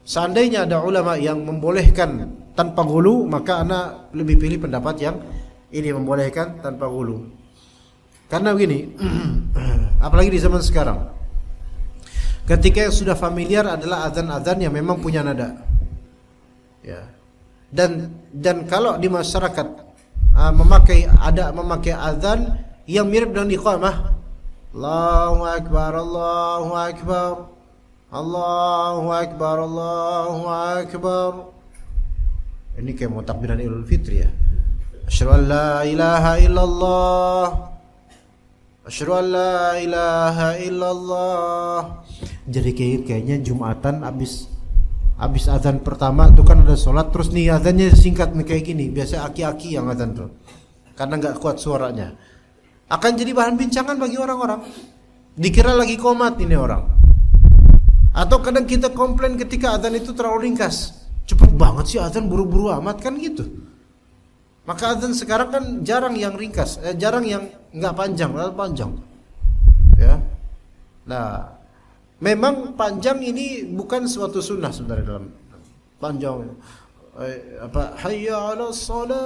seandainya ada ulama yang membolehkan tanpa gulu, maka ana lebih pilih pendapat yang ini, membolehkan tanpa gulu. Karena begini, apalagi di zaman sekarang, ketika yang sudah familiar adalah azan-azan yang memang punya nada, ya. Dan kalau di masyarakat memakai azan yang mirip dengan iqamah, Allahu Akbar, Allahu Akbar, Allahu Akbar, Allahu Akbar. Ini kayak mau takbiran Idul Fitri ya. Asyhadu an la ilaha illallah, asyhadu an la ilaha illallah. Jadi kayaknya Jumatan habis azan pertama itu kan ada sholat, terus nih azannya singkat nih kayak gini. Biasa aki-aki yang azan tuh, karena nggak kuat suaranya. Akan jadi bahan bincangan bagi orang-orang. Dikira lagi qomat ini orang. Atau kadang kita komplain ketika azan itu terlalu ringkas. Cepet banget sih azan, buru-buru amat kan gitu. Maka azan sekarang kan jarang yang ringkas, jarang yang nggak panjang, lalu panjang. Ya. Nah, memang panjang ini bukan suatu sunnah sebenarnya dalam panjang. Hayya 'alas shalah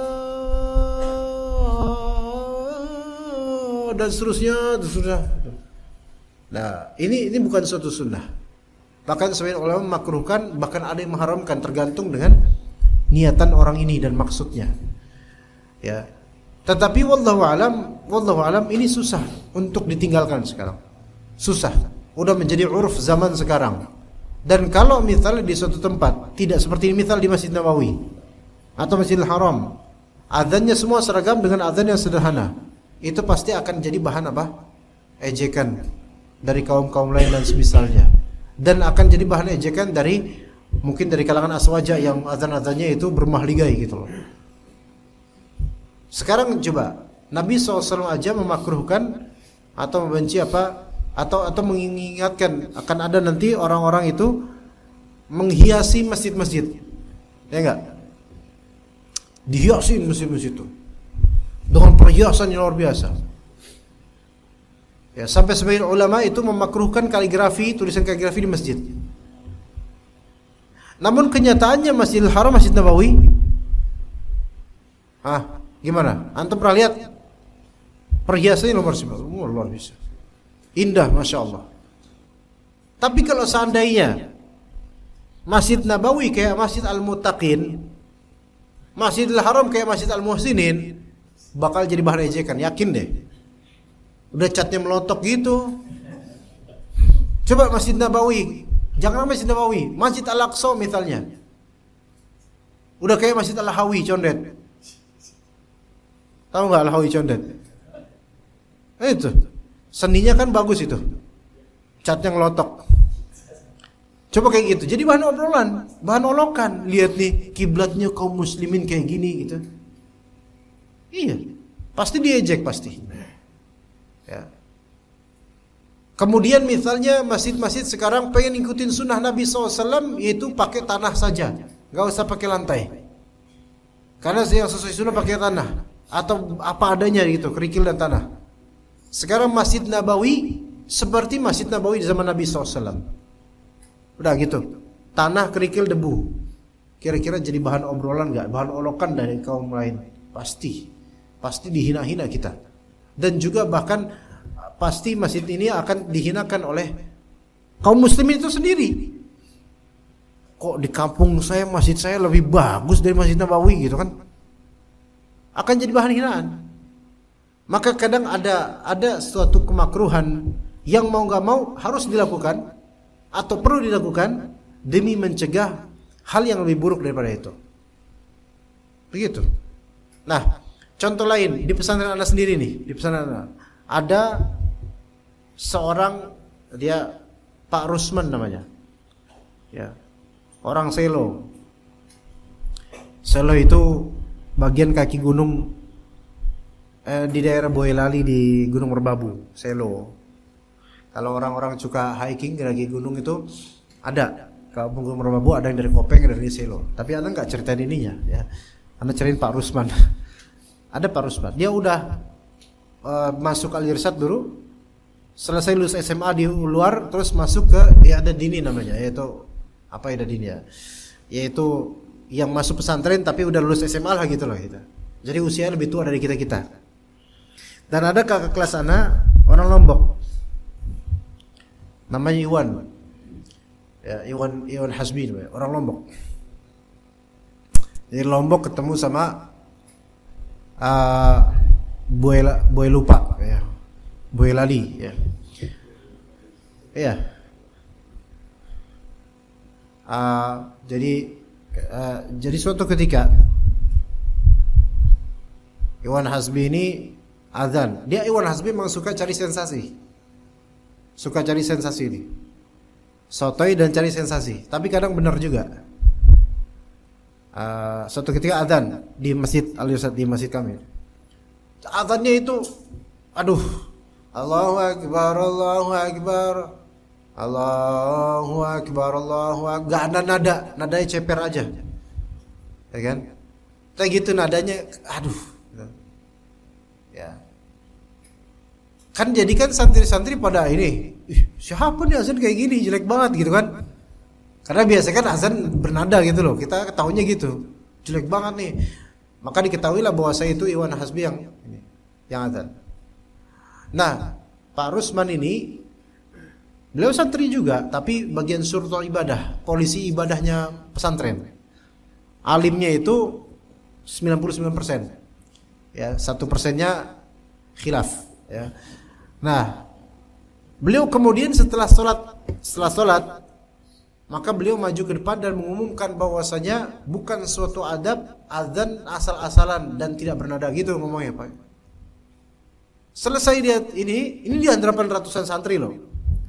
dan seterusnya. Nah, ini bukan suatu sunnah. Bahkan sebagian ulama memakruhkan, bahkan ada yang mengharamkan, tergantung dengan niatan orang ini dan maksudnya. Ya. Tetapi wallahu alam ini susah untuk ditinggalkan sekarang. Susah. Udah menjadi uruf zaman sekarang. Dan kalau misalnya di suatu tempat tidak seperti ini, misal di Masjid Nabawi atau Masjidil Haram, azannya semua seragam dengan azan yang sederhana, itu pasti akan jadi bahan apa? Ejekan dari kaum-kaum lain dan semisalnya. Dan akan jadi bahan ejekan mungkin dari kalangan aswaja yang azan-azannya itu bermahligai gitu loh. Sekarang coba Nabi SAW aja memakruhkan atau membenci apa, atau mengingatkan akan ada nanti orang-orang itu menghiasi masjid-masjid, ya enggak? Dihiasi masjid-masjid itu dengan perhiasan yang luar biasa. Ya, sampai sebagian ulama itu memakruhkan kaligrafi, tulisan kaligrafi di masjid. Namun kenyataannya Masjidil Haram, Masjid Nabawi, gimana? Antum pernah lihat perhiasannya luar biasa, indah, masya Allah. Tapi kalau seandainya Masjid Nabawi kayak Masjid Al-Muttaqin, Masjidil Haram kayak Masjid Al-Muhsinin, bakal jadi bahan ejekan, yakin deh. Udah catnya melotok gitu. Coba Masjid Nabawi, jangan Masjid Nabawi, Masjid Al-Aqsa misalnya. Udah kayak Masjid Al-Hawi condet. Tahu nggak Al-Hawi condet? Itu seninya kan bagus itu, catnya ngelotok. Coba kayak gitu, jadi bahan obrolan, bahan olokan. Lihat nih kiblatnya kaum muslimin kayak gini gitu. Iya, pasti diejek pasti. Ya. Kemudian misalnya masjid-masjid sekarang pengen ikutin sunnah Nabi SAW, yaitu pakai tanah saja, nggak usah pakai lantai. Karena yang sesuai sunnah pakai tanah atau apa adanya gitu, kerikil dan tanah. Sekarang Masjid Nabawi seperti Masjid Nabawi di zaman Nabi SAW. Udah gitu, tanah, kerikil, debu. Kira-kira jadi bahan obrolan nggak? Bahan olokan dari kaum lain? Pasti dihina-hina kita. Dan juga bahkan pasti masjid ini akan dihinakan oleh kaum muslimin itu sendiri. Kok di kampung saya, masjid saya lebih bagus dari Masjid Nabawi gitu kan? Akan jadi bahan hinaan. Maka kadang ada suatu kemakruhan yang mau nggak mau harus dilakukan atau perlu dilakukan demi mencegah hal yang lebih buruk daripada itu. Begitu. Nah, contoh lain di pesantren Anda sendiri nih, di pesantren Anda ada seorang, dia Pak Rusman namanya. Ya. Orang Selo. Selo itu bagian kaki gunung di daerah Boyolali di Gunung Merbabu, Selo. Kalau orang-orang suka hiking kaki gunung itu ada. Kalau Gunung Merbabu ada yang dari Kopeng, ada dari Selo. Tapi Anda nggak ceritain ininya, ya. Anda ceritain Pak Rusman. Ada Pak Rusman. Dia udah masuk Al-Irsyad dulu. Selesai lulus SMA di luar, terus masuk ke I'dad Dini namanya, yaitu apa I'dad Dini ya? Yaitu yang masuk pesantren tapi udah lulus SMA lah gitu loh gitu. Jadi usianya lebih tua dari kita-kita. Dan ada kakak kelas Ana orang Lombok. Namanya Iwan. Ya, Iwan Hasbi namanya, orang Lombok. Jadi Lombok ketemu sama Boy lupa ya. Boyolali ya. Iya. Jadi suatu ketika Iwan Hasbi ini azan. Iwan Hasbi memang suka cari sensasi. Suka cari sensasi ini. Sotoy dan cari sensasi. Tapi kadang benar juga. Suatu ketika azan di Masjid Al-Irsyad, di masjid kami. Azannya itu aduh, Allahu Akbar, Allahu Akbar, Allahu Akbar, Allahu Akbar. Gak ada nada, nadanya ceper aja, ya kan? Kayak gitu nadanya, aduh, ya. Kan jadikan santri-santri pada ini, siapa nih azan kayak gini, jelek banget gitu kan? Karena biasanya kan azan bernada gitu loh, kita ketahuinya gitu, jelek banget nih. Maka diketahuilah bahwa saya itu Iwan Hasbi yang azan. Nah, Pak Rusman ini beliau santri juga, tapi bagian surta ibadah, polisi ibadahnya pesantren. Alimnya itu 99%. Ya, 1%-nya khilaf, ya. Nah, beliau kemudian setelah sholat, maka beliau maju ke depan dan mengumumkan bahwasanya bukan suatu adab azan asal-asalan dan tidak bernada gitu ngomongnya, Pak. Selesai dia ini di antara ratusan santri loh.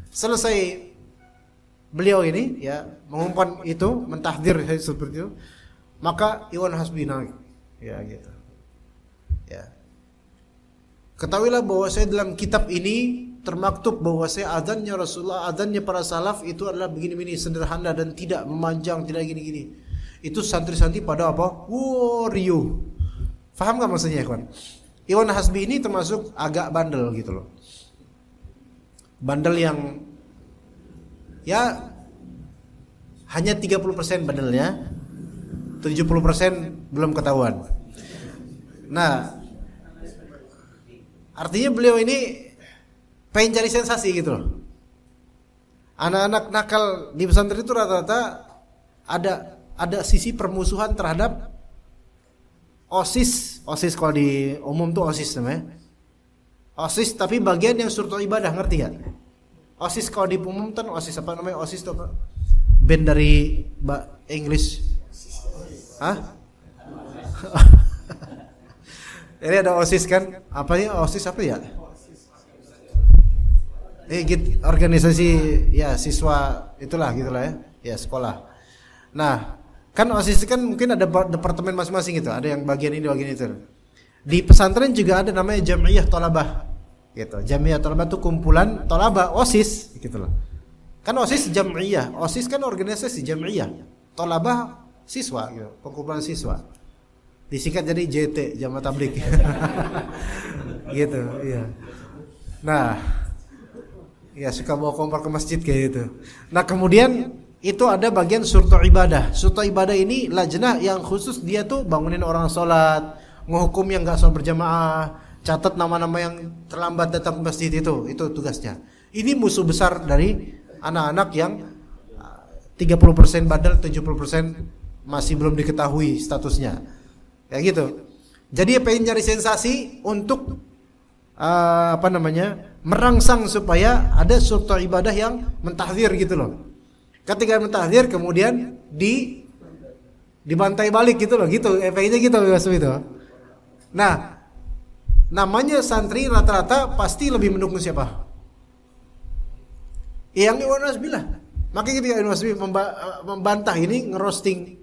Selesai beliau ini ya mengumumkan itu, mentahdir seperti itu, maka Iwan Hasbi naik. Ya gitu. Ya. Ketahuilah bahwa saya dalam kitab ini termaktub bahwa saya azannya Rasulullah, azannya para salaf itu adalah begini-begini, sederhana dan tidak memanjang, tidak gini-gini. Itu santri-santri pada apa? Wow, riuh. Faham gak maksudnya, kawan? Iwan Hasbi ini termasuk agak bandel gitu loh. Bandel yang ya hanya 30% bandelnya, 70% belum ketahuan. Nah, artinya beliau ini pengen cari sensasi gitu loh. Anak-anak nakal di pesantren itu rata-rata ada sisi permusuhan terhadap OSIS kalau di umum tuh OSIS namanya. OSIS tapi bagian yang surta ibadah, ngerti gak? OSIS kalau di Pumumtan, OSIS apa namanya? OSIS itu apa? Band dari English. Hah? Ini ada OSIS kan? Apanya OSIS apa ya? Organisasi ya siswa itulah gitulah ya. Ya sekolah. Nah, kan OSIS kan mungkin ada departemen masing-masing gitu. Ada yang bagian ini, bagian itu. Di pesantren juga ada namanya Jam'iyah Thalabah. Gitu. Jam'iyah Thalabah itu kumpulan thalabah OSIS gitu loh. Kan OSIS Jam'iyah, OSIS kan organisasi Jam'iyah. Thalabah siswa gitu, perkumpulan siswa. Disingkat jadi JT, Jamaah Tabligh. Gitu, iya. Nah, ya suka bawa kompor ke masjid kayak gitu. Nah, kemudian itu ada bagian surta ibadah. Surta ibadah ini lajnah yang khusus dia tuh bangunin orang sholat, menghukum yang nggak sholat berjamaah, catat nama-nama yang terlambat datang ke masjid itu tugasnya. Ini musuh besar dari anak-anak yang 30% badal, 70% masih belum diketahui statusnya. Ya gitu. Jadi pengen nyari sensasi untuk merangsang supaya ada surta ibadah yang mentahdzir gitu loh. Ketika mentahdzir kemudian dibantai balik gitu loh, gitu. Efeknya gitu maksud itu. Nah, namanya santri rata-rata pasti lebih mendukung siapa? Yang Iwan Wasbilah. Makanya ketika Iwan Wasbi membantah ini, ngerosting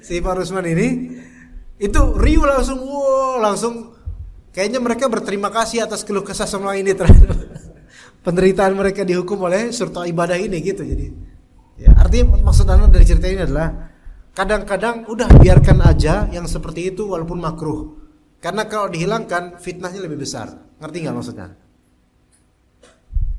si Pak Rusman ini, itu riuh langsung kayaknya mereka berterima kasih atas keluh kesah semua ini terhadap penderitaan mereka dihukum oleh surta ibadah ini gitu. Jadi ya, artinya maksud Anda dari cerita ini adalah kadang-kadang udah biarkan aja yang seperti itu walaupun makruh. Karena kalau dihilangkan fitnahnya lebih besar. Ngerti nggak maksudnya?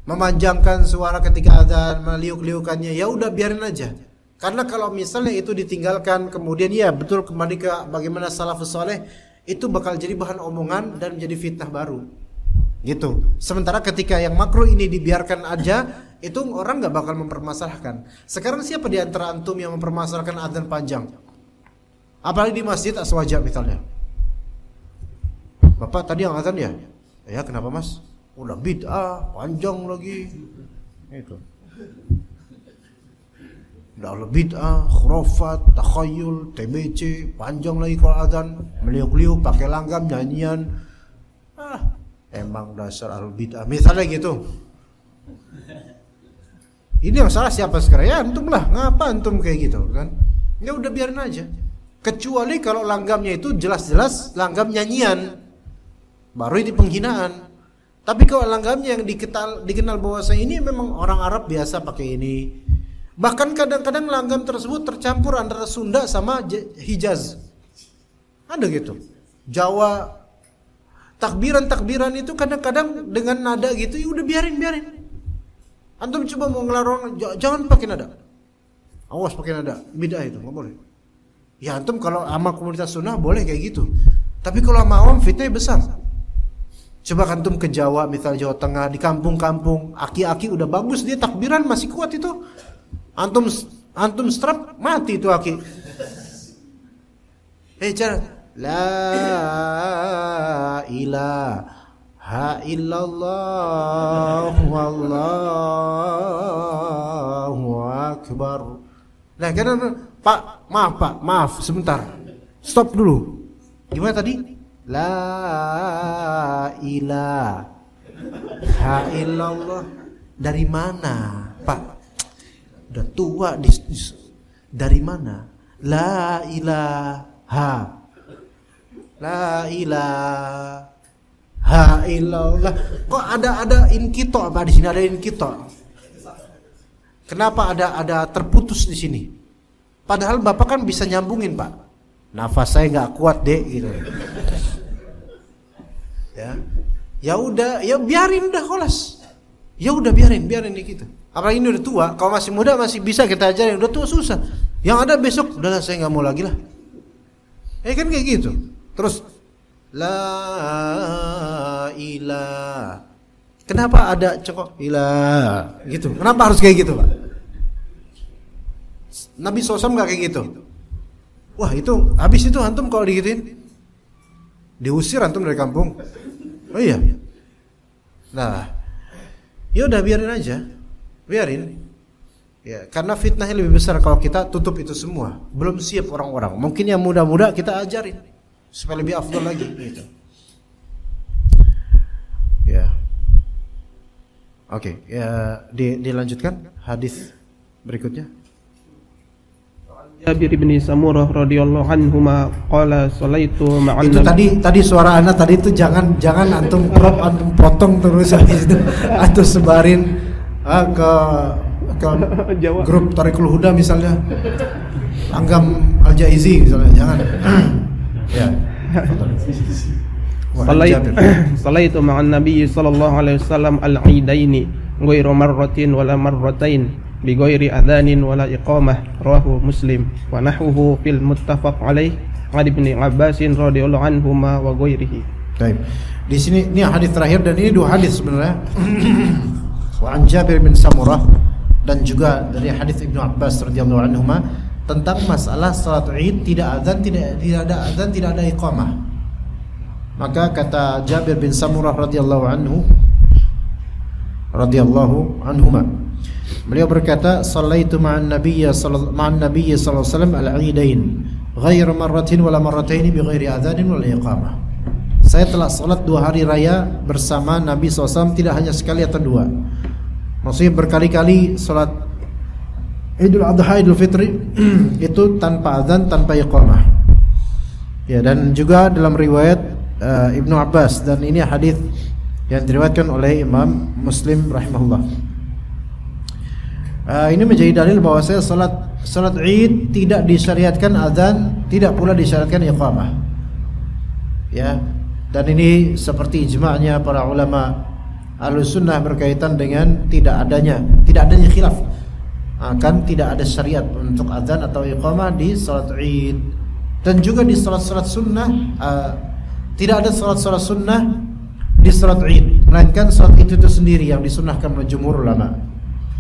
Memanjangkan suara ketika adzan, meliuk-liukannya, ya udah biarin aja. Karena kalau misalnya itu ditinggalkan kemudian ya betul kembali ke bagaimana salafus saleh, itu bakal jadi bahan omongan dan menjadi fitnah baru. Gitu. Sementara ketika yang makruh ini dibiarkan aja, itu orang nggak bakal mempermasalahkan. Sekarang siapa di antara antum yang mempermasalahkan adzan panjang? Apalagi di masjid Aswaja misalnya. Bapak tadi yang adzan ya? Ya kenapa mas? Udah bid'ah, panjang lagi. Itu. Udah bid'ah, khurafat, takhayul, TBC, panjang lagi kalau adzan, meliuk-liuk, pakai langgam, nyanyian. Emang dasar ahlul bid'ah. Misalnya gitu. Ini yang salah siapa sekarang? Ya antum lah. Ngapa antum kayak gitu kan? Ya udah biarin aja. Kecuali kalau langgamnya itu jelas-jelas langgam nyanyian, baru itu penghinaan. Tapi kalau langgamnya yang dikenal bahwasanya ini memang orang Arab biasa pakai ini. Bahkan kadang-kadang langgam tersebut tercampur antara Sunda sama Hijaz. Ada gitu. Jawa. Takbiran itu kadang-kadang dengan nada gitu, ya udah biarin. Antum coba mau ngelarang, jangan pakai nada. Awas pakai nada, bid'ah itu, nggak boleh. Ya antum kalau sama komunitas sunnah boleh kayak gitu. Tapi kalau sama awam fitnah besar. Coba antum ke Jawa, misal Jawa Tengah, di kampung-kampung, aki-aki udah bagus dia takbiran masih kuat itu. Antum strap mati itu aki. Cara la ilaha illallah wallahu akbar. Nah karena Pak maaf sebentar, stop dulu. Gimana tadi? La ilaha illallah. Dari mana Pak? Udah tua dari mana? La ilaha illallah. Kok ada inkito apa di sini? Ada inkito. Kenapa ada terputus di sini? Padahal Bapak kan bisa nyambungin, Pak. Nafas saya nggak kuat deh gitu. Ya udah, ya biarin udah kholas. Ya udah biarin gitu. Apalagi ini udah tua. Kalau masih muda masih bisa kita ajarin. Udah tua susah. Yang ada besok udahlah saya nggak mau lagi lah. Kan kayak gitu. Terus la ilah. Kenapa ada cokok ilah gitu? Kenapa harus kayak gitu, Pak? Nabi SAW nggak kayak gitu. Wah itu habis itu antum kalau digituin Diusir antum dari kampung. Oh iya. Nah, ya udah biarin aja. Biarin. Ya, karena fitnahnya lebih besar kalau kita tutup itu semua. Belum siap orang-orang. Mungkin yang muda-muda kita ajarin supaya lebih afdal lagi gitu. Ya. Oke, ya dilanjutkan hadis berikutnya. Jabir bin Samurah radhiyallahu anhuma qala sallaitu ma'an Itu tadi suara anak tadi itu jangan antum crop, antum potong terus habis itu atau sebarin ke grup Tariqul Huda misalnya. Anggam Al-Jaizi misalnya, jangan. Ya. Sallaitu ma'an Nabi sallallahu alaihi wasallam al-Aidaini ghairu marratin wala marratain bi ghairi adzanin wala iqamah, rawahu Muslim wa nahwuhu fil muttafaq alaih an Ibnu Abbas radhiyallahu anhuma wa ghairihi. Baik. Di sini ini hadis terakhir dan ini dua hadis sebenarnya. Wa an Jabir bin Samurah dan juga dari hadis Ibnu Abbas radhiyallahu anhuma tentang masalah salat Id tidak ada azan, tidak ada iqamah. Maka kata Jabir bin Samurah radhiyallahu anhuma, beliau berkata, "Shallaitu ma'an Nabiy sallallahu alaihi wasallam al-Aidain, ghairu marratin wala marrataini bi ghairi adzanin wala iqamah." Saya telah salat 2 hari raya bersama Nabi SAW, tidak hanya sekali atau 2. Maksudnya berkali-kali salat Idul Adha, Idul Fitri itu tanpa azan, tanpa iqamah. Ya, dan juga dalam riwayat Ibnu Abbas, dan ini hadis yang diriwayatkan oleh Imam Muslim rahimahullah. Ini menjadi dalil bahwa salat Id tidak disyariatkan azan, tidak pula disyariatkan iqamah. Ya, dan ini seperti ijma'nya para ulama Ahlussunnah berkaitan dengan tidak adanya khilaf akan tidak ada syariat untuk azan atau iqamah di salat Id. Dan juga di salat-salat sunnah tidak ada salat-salat sunnah di salat Id, melainkan salat itu sendiri yang disunnahkan oleh jumhur ulama.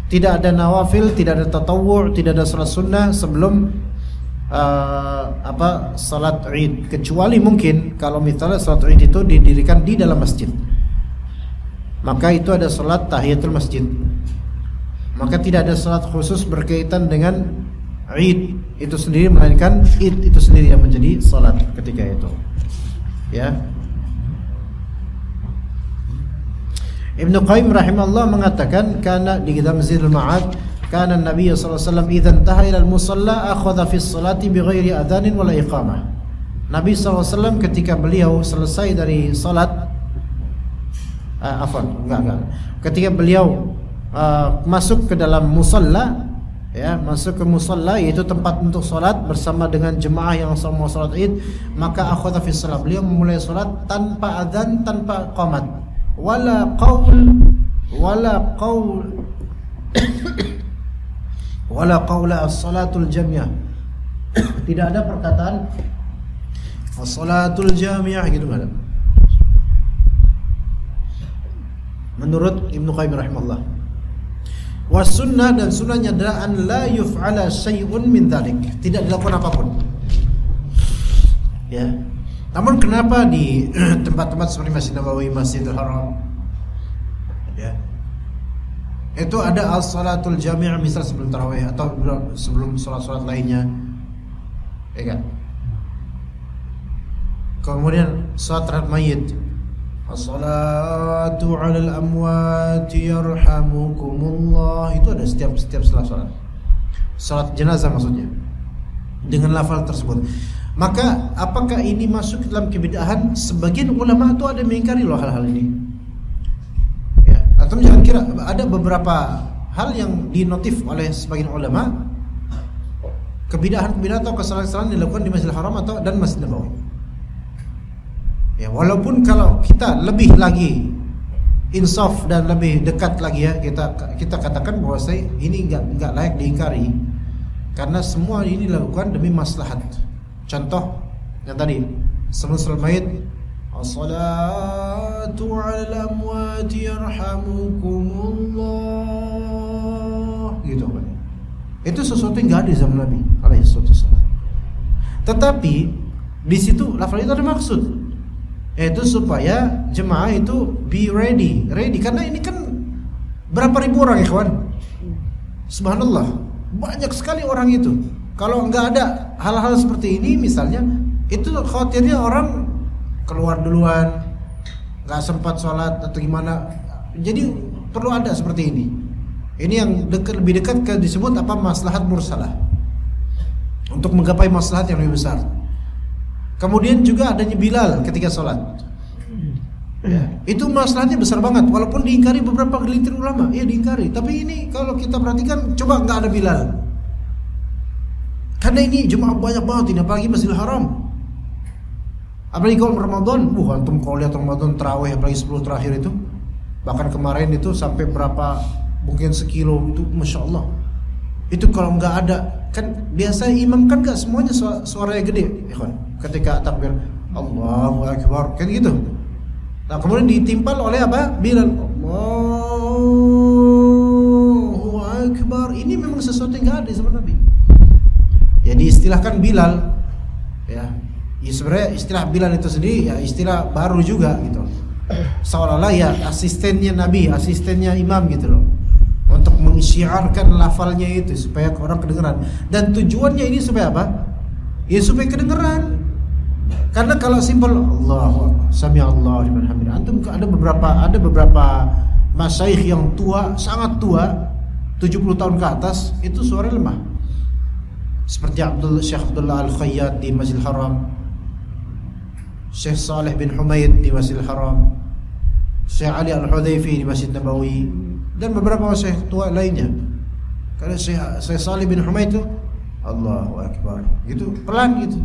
Tidak ada nawafil, tidak ada tatawwu', tidak ada salat sunnah sebelum salat Id, kecuali mungkin kalau misalnya salat Id itu didirikan di dalam masjid, maka itu ada salat tahiyatul masjid. Maka tidak ada salat khusus berkaitan dengan Id itu sendiri, melainkan Id itu sendiri yang menjadi salat ketika itu. Ya. Ibnu Qayyim rahimahullah mengatakan, karena di kitab Zadul Ma'ad, kana Nabi sallallahu alaihi wasallam idza intaha ila al-musalla akhadha fi as-salati bighairi adzanin wala iqamah. Nabi sallallahu alaihi wasallam ketika beliau selesai dari salat ketika beliau masuk ke dalam musalla, ya, masuk ke musalla yaitu tempat untuk salat bersama dengan jemaah yang sama salat Id, maka akhadha fi shalah, beliau memulai salat tanpa adzan, tanpa qamat, wala qaula as-salatul jami'ah. Tidak ada perkataan as-salatul jami'ah gitu, enggak ada. Menurut Ibnu Qayyim rahimahullah. Was sunnah, dan sunnahnya adalah an la yuf'ala syai'un min dzalik, tidak dilakukan apapun. Ya. Namun kenapa di tempat-tempat seperti Masjid Nabawi, Masjidil Haram, ya, itu ada as-salatul jami', misal sebelum tarawih atau sebelum salat-salat lainnya, ya kan? Kemudian salat terhadap mayit, as-salatu 'alal amwati yarhamukumullah, itu ada setiap salat. Salat jenazah maksudnya, dengan lafal tersebut. Maka apakah ini masuk dalam kebid'ahan? Sebagian ulama itu ada mengingkari loh hal-hal ini. Ya, atau jangan kira ada beberapa hal yang dinotif oleh sebagian ulama, kebid'ahan atau kesalahan-kesalahan dilakukan di Masjidil Haram atau dan Masjid Nabawi. Ya, walaupun kalau kita lebih lagi insaf dan lebih dekat lagi, ya, kita katakan bahwa ini enggak layak diingkari, karena semua ini dilakukan demi maslahat. Contoh yang tadi, sebelum salat mayit, as-salatu 'alal amwati yarhamukumullah, gitu kan. Itu sesuatu yang enggak ada di zaman Nabi alaihi wasallam. Tetapi di situ lafal itu ada maksud. Yaitu supaya jemaah itu be ready karena ini kan berapa ribu orang ikhwan. Subhanallah, banyak sekali orang itu. Kalau nggak ada hal-hal seperti ini misalnya, itu khawatirnya orang keluar duluan, nggak sempat sholat atau gimana. Jadi perlu ada seperti ini. Ini yang lebih dekat ke disebut apa, maslahat mursalah, untuk menggapai maslahat yang lebih besar. Kemudian juga adanya Bilal ketika sholat, ya, itu maslahatnya besar banget. Walaupun diingkari beberapa gelintir ulama, ya diingkari. Tapi ini kalau kita perhatikan, coba nggak ada Bilal, karena ini jemaah banyak banget ini, apalagi Masjidil Haram. Apalagi kalau Ramadan, antum kalau lihat Ramadan tarawih apalagi 10 terakhir itu, bahkan kemarin itu sampai berapa, mungkin sekilo itu, masya Allah. Itu kalau nggak ada, kan biasa imam kan nggak semuanya suaranya gede, ikhwan. Ketika takbir Allahu Akbar kan gitu. Nah kemudian ditimpal oleh apa? Bilal, Allahu Akbar. Ini memang sesuatu yang nggak ada di zaman Nabi. Ya diistilahkan Bilal, ya sebenarnya istilah Bilal itu sendiri ya istilah baru juga gitu. Seolah-olah ya asistennya Nabi, asistennya imam gitu loh, untuk mengisyiarkan lafalnya itu supaya orang kedengeran. Dan tujuannya ini supaya apa? Ya supaya kedengeran. Karena kalau simpel Allahu Akbar, Sami Allahu liman hamidah, antum ada beberapa masyayikh yang tua, sangat tua, 70 tahun ke atas, itu suaranya lemah. Seperti Syekh Abdullah Al-Khayyat di Masjidil Haram, Syekh Saleh bin Humaid di Masjidil Haram, Syekh Ali Al-Hudayfi di Masjid Nabawi, dan beberapa syekh tua lainnya. Karena Syekh Saleh bin Humaid itu Allahu Akbar gitu, pelan gitu.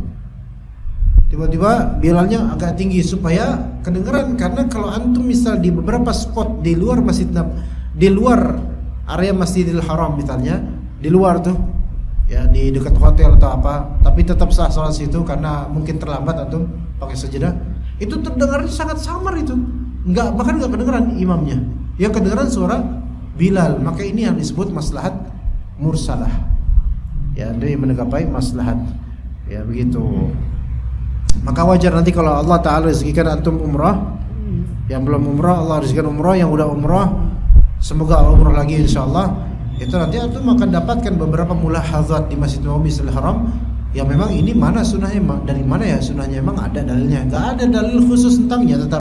Tiba-tiba Bilalnya agak tinggi supaya kedengeran. Karena kalau antum misal di beberapa spot di luar di luar area Masjidil Haram misalnya, di luar tuh ya di dekat hotel atau apa, tapi tetap sah sholat situ karena mungkin terlambat atau pakai sajadah, itu terdengarnya sangat samar itu, bahkan nggak kedengeran imamnya, yang kedengeran suara Bilal. Maka ini yang disebut maslahat mursalah, ya dia mengapai maslahat, ya begitu. Maka wajar nanti kalau Allah Ta'ala rezekikan antum umrah, yang belum umrah Allah rezekikan umrah, yang udah umrah semoga umrah lagi insyaallah, itu nanti antum akan dapatkan beberapa mulahazat di Masjid Nabawi Masjidil Haram yang memang ini mana sunnahnya, dari mana ya sunnahnya, memang ada dalilnya. Gak ada dalil khusus tentangnya, tetap